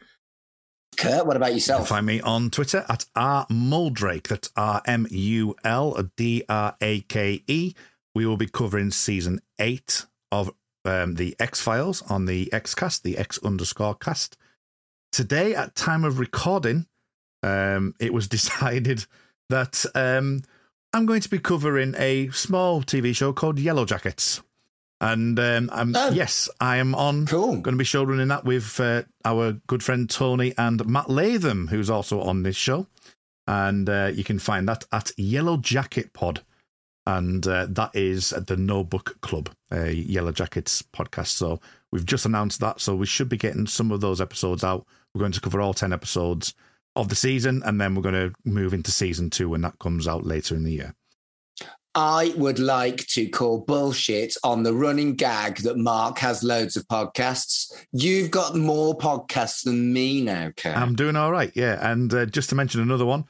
Kurt, what about yourself? You can find me on Twitter at rmuldrake. That's RMULDRAKE. We will be covering season 8 of the X-Files on the Xcast, the X_cast. Today, at time of recording, it was decided that I'm going to be covering a small TV show called Yellow Jackets. And yes, I am on. Cool. Going to be showrunning that with our good friend Tony and Matt Latham, who's also on this show. And you can find that at Yellow Jacket Pod. And that is the No Book Club, Yellow Jackets podcast. So we've just announced that. So we should be getting some of those episodes out. We're going to cover all 10 episodes of the season. And then we're going to move into season 2 when that comes out later in the year. I would like to call bullshit on the running gag that Mark has loads of podcasts. You've got more podcasts than me now, Kurt. I'm doing all right, yeah. And just to mention another one,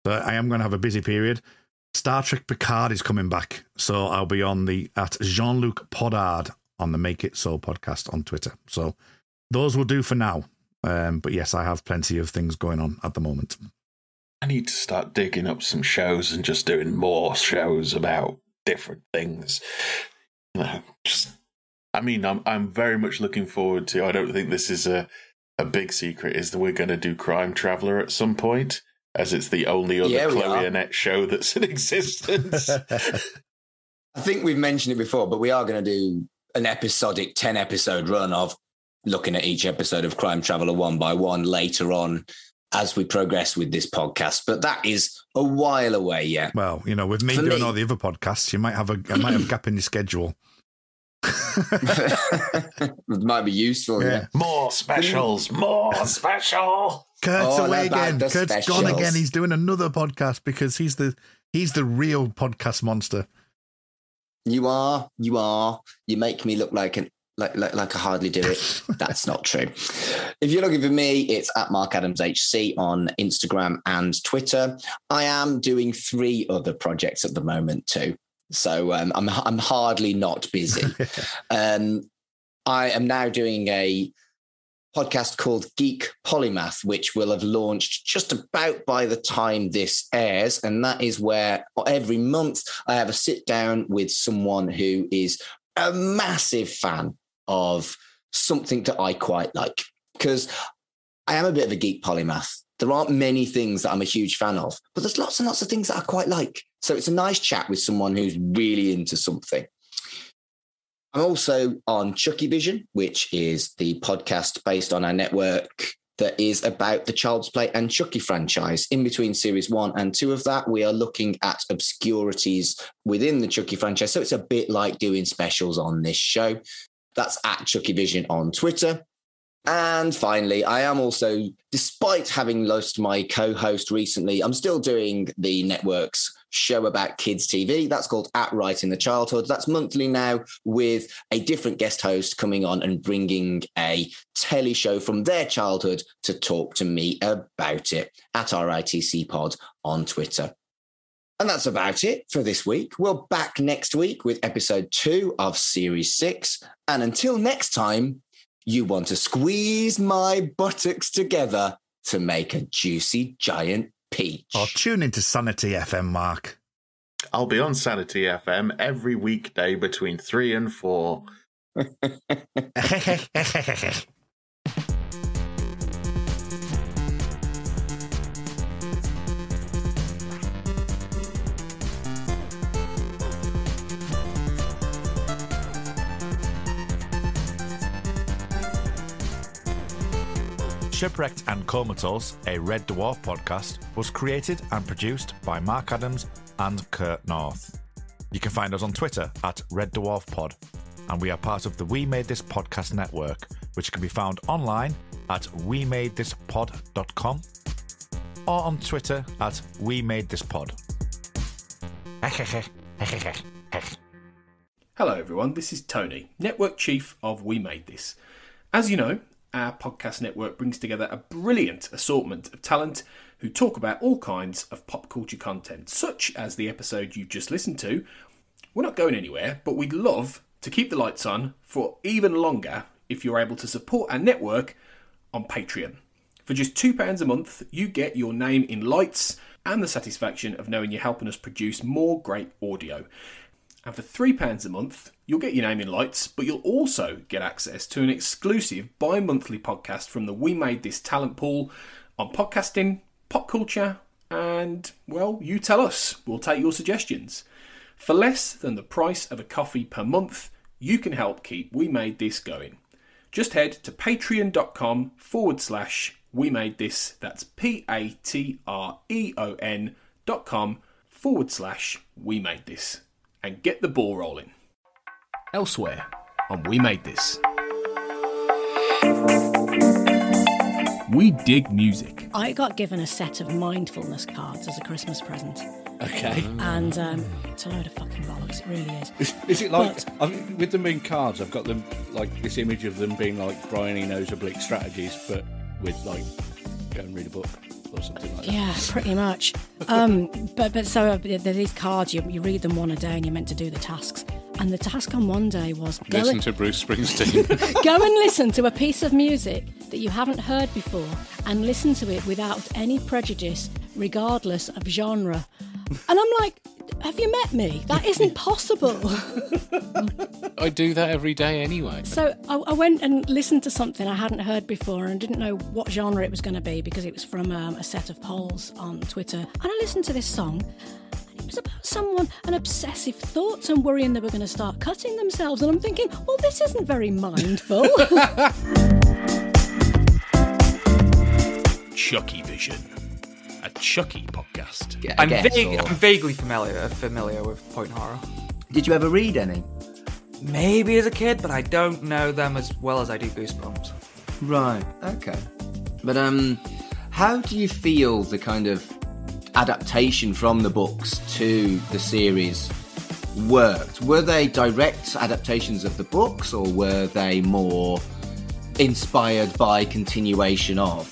I am going to have a busy period. Star Trek Picard is coming back. So I'll be on at Jean-Luc Podard on the Make It So podcast on Twitter. So those will do for now. But yes, I have plenty of things going on at the moment. I need to start digging up some shows and just doing more shows about different things. I'm very much looking forward to, I don't think this is a big secret, is that we're going to do Crime Traveller at some point, as it's the only other Chloe Annette show that's in existence. I think we've mentioned it before, but we are going to do an episodic 10-episode run of looking at each episode of Crime Traveller one by one later on, as we progress with this podcast, but that is a while away yet. Well, with me doing all the other podcasts, I might have a gap in your schedule. It might be usful. Yeah. More specials, more special. Kurt's away again. Kurt's specials. Gone again. He's doing another podcast because he's the real podcast monster. You are. You make me look like I hardly do it. That's not true. If you're looking for me, it's at Mark Adams HC on Instagram and Twitter. I am doing 3 other projects at the moment too, so I'm hardly not busy. I am now doing a podcast called Geek Polymath, which will have launched just about by the time this airs, and that is where every month I have a sit down with someone who is a massive fan of something that I quite like, because I am a bit of a geek polymath. There aren't many things that I'm a huge fan of, but there's lots and lots of things that I quite like. So it's a nice chat with someone who's really into something. I'm also on Chucky Vision, which is the podcast based on our network that is about the Child's Play and Chucky franchise. In between series 1 and 2 of that, we are looking at obscurities within the Chucky franchise. So it's a bit like doing specials on this show. That's at Chucky Vision on Twitter. And finally, I am also, despite having lost my co-host recently, I'm still doing the network's show about kids TV. That's called At Right in the Childhood. That's monthly now, with a different guest host coming on and bringing a telly show from their childhood to talk to me about it, at RITC Pod on Twitter. And that's about it for this week. We're back next week with episode 2 of series 6. And until next time, you want to squeeze my buttocks together to make a juicy giant peach. Or tune into Sanity FM, Mark. I'll be on Sanity FM every weekday between 3 and 4. Shipwrecked and Comatose, a Red Dwarf podcast, was created and produced by Mark Adams and Kurt North. You can find us on Twitter at Red Dwarf Pod, and we are part of the We Made This Podcast network, which can be found online at wemadethispod.com or on Twitter at wemadethispod. Hello everyone, this is Tony, Network Chief of We Made This. As you know, our podcast network brings together a brilliant assortment of talent who talk about all kinds of pop culture content, such as the episode you've just listened to. We're not going anywhere, but we'd love to keep the lights on for even longer if you're able to support our network on Patreon. For just £2 a month, you get your name in lights and the satisfaction of knowing you're helping us produce more great audio. And for £3 a month, you'll get your name in lights, but you'll also get access to an exclusive bi-monthly podcast from the We Made This talent pool on podcasting, pop culture, and, well, you tell us. We'll take your suggestions. For less than the price of a coffee per month, you can help keep We Made This going. Just head to patreon.com/We Made This. That's patreon.com/We Made This. And get the ball rolling. Elsewhere on We Made This. We dig music. I got given a set of mindfulness cards as a Christmas present. Okay. And it's a load of fucking bollocks, it really is. Is it like, with them being cards, I've got them, like, this image of them being like Brian Eno's Oblique Strategies, but with, like, go and read a book or something like that. Yeah, pretty much. But so they're these cards, you read them one a day and you're meant to do the tasks. And the task on one day was... Listen to Bruce Springsteen. Go and listen to a piece of music that you haven't heard before and listen to it without any prejudice, regardless of genre. And I'm like, have you met me? That isn't possible. I do that every day anyway. So I went and listened to something I hadn't heard before and didn't know what genre it was going to be because it was from a set of polls on Twitter. And I listened to this song. It was about someone and obsessive thoughts and worrying they were going to start cutting themselves. And I'm thinking, well, this isn't very mindful. Chucky Vision, a Chucky podcast. Yeah, I'm vaguely familiar with point horror. Did you ever read any? Maybe as a kid, but I don't know them as well as I do Goosebumps. Right, okay. But how do you feel the kind of adaptation from the books to the series worked? Were they direct adaptations of the books, or were they more inspired by continuation of?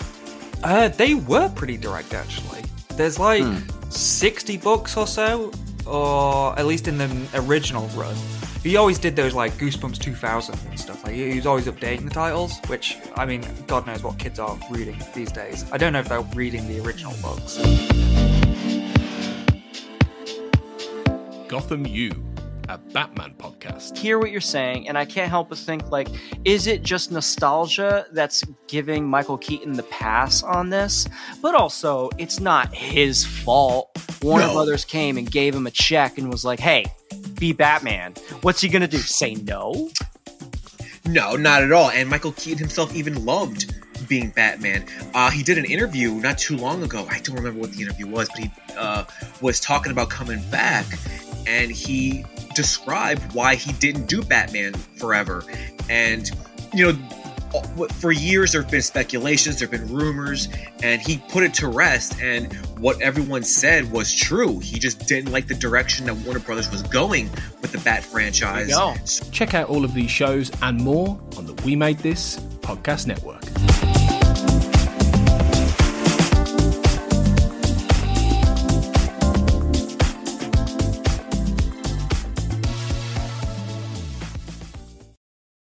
They were pretty direct, actually. There's like 60 books or so, or at least in the original run. He always did those like Goosebumps 2000 and stuff. Like he was always updating the titles, which, I mean, God knows what kids are reading these days. I don't know if they're reading the original books. Gotham U, a Batman podcast. Hear what you're saying, and I can't help but think, like, is it just nostalgia that's giving Michael Keaton the pass on this? But also, it's not his fault. Warner Brothers came and gave him a check and was like, hey, be Batman. What's he gonna do? Say no? No, not at all. And Michael Keaton himself even loved being Batman. He did an interview not too long ago. I don't remember what the interview was, but he was talking about coming back, and he described why he didn't do Batman forever. And, you know, for years there have been speculations, there have been rumors, and he put it to rest, and what everyone said was true. He just didn't like the direction that Warner Brothers was going with the Bat franchise. Check out all of these shows and more on the We Made This podcast network.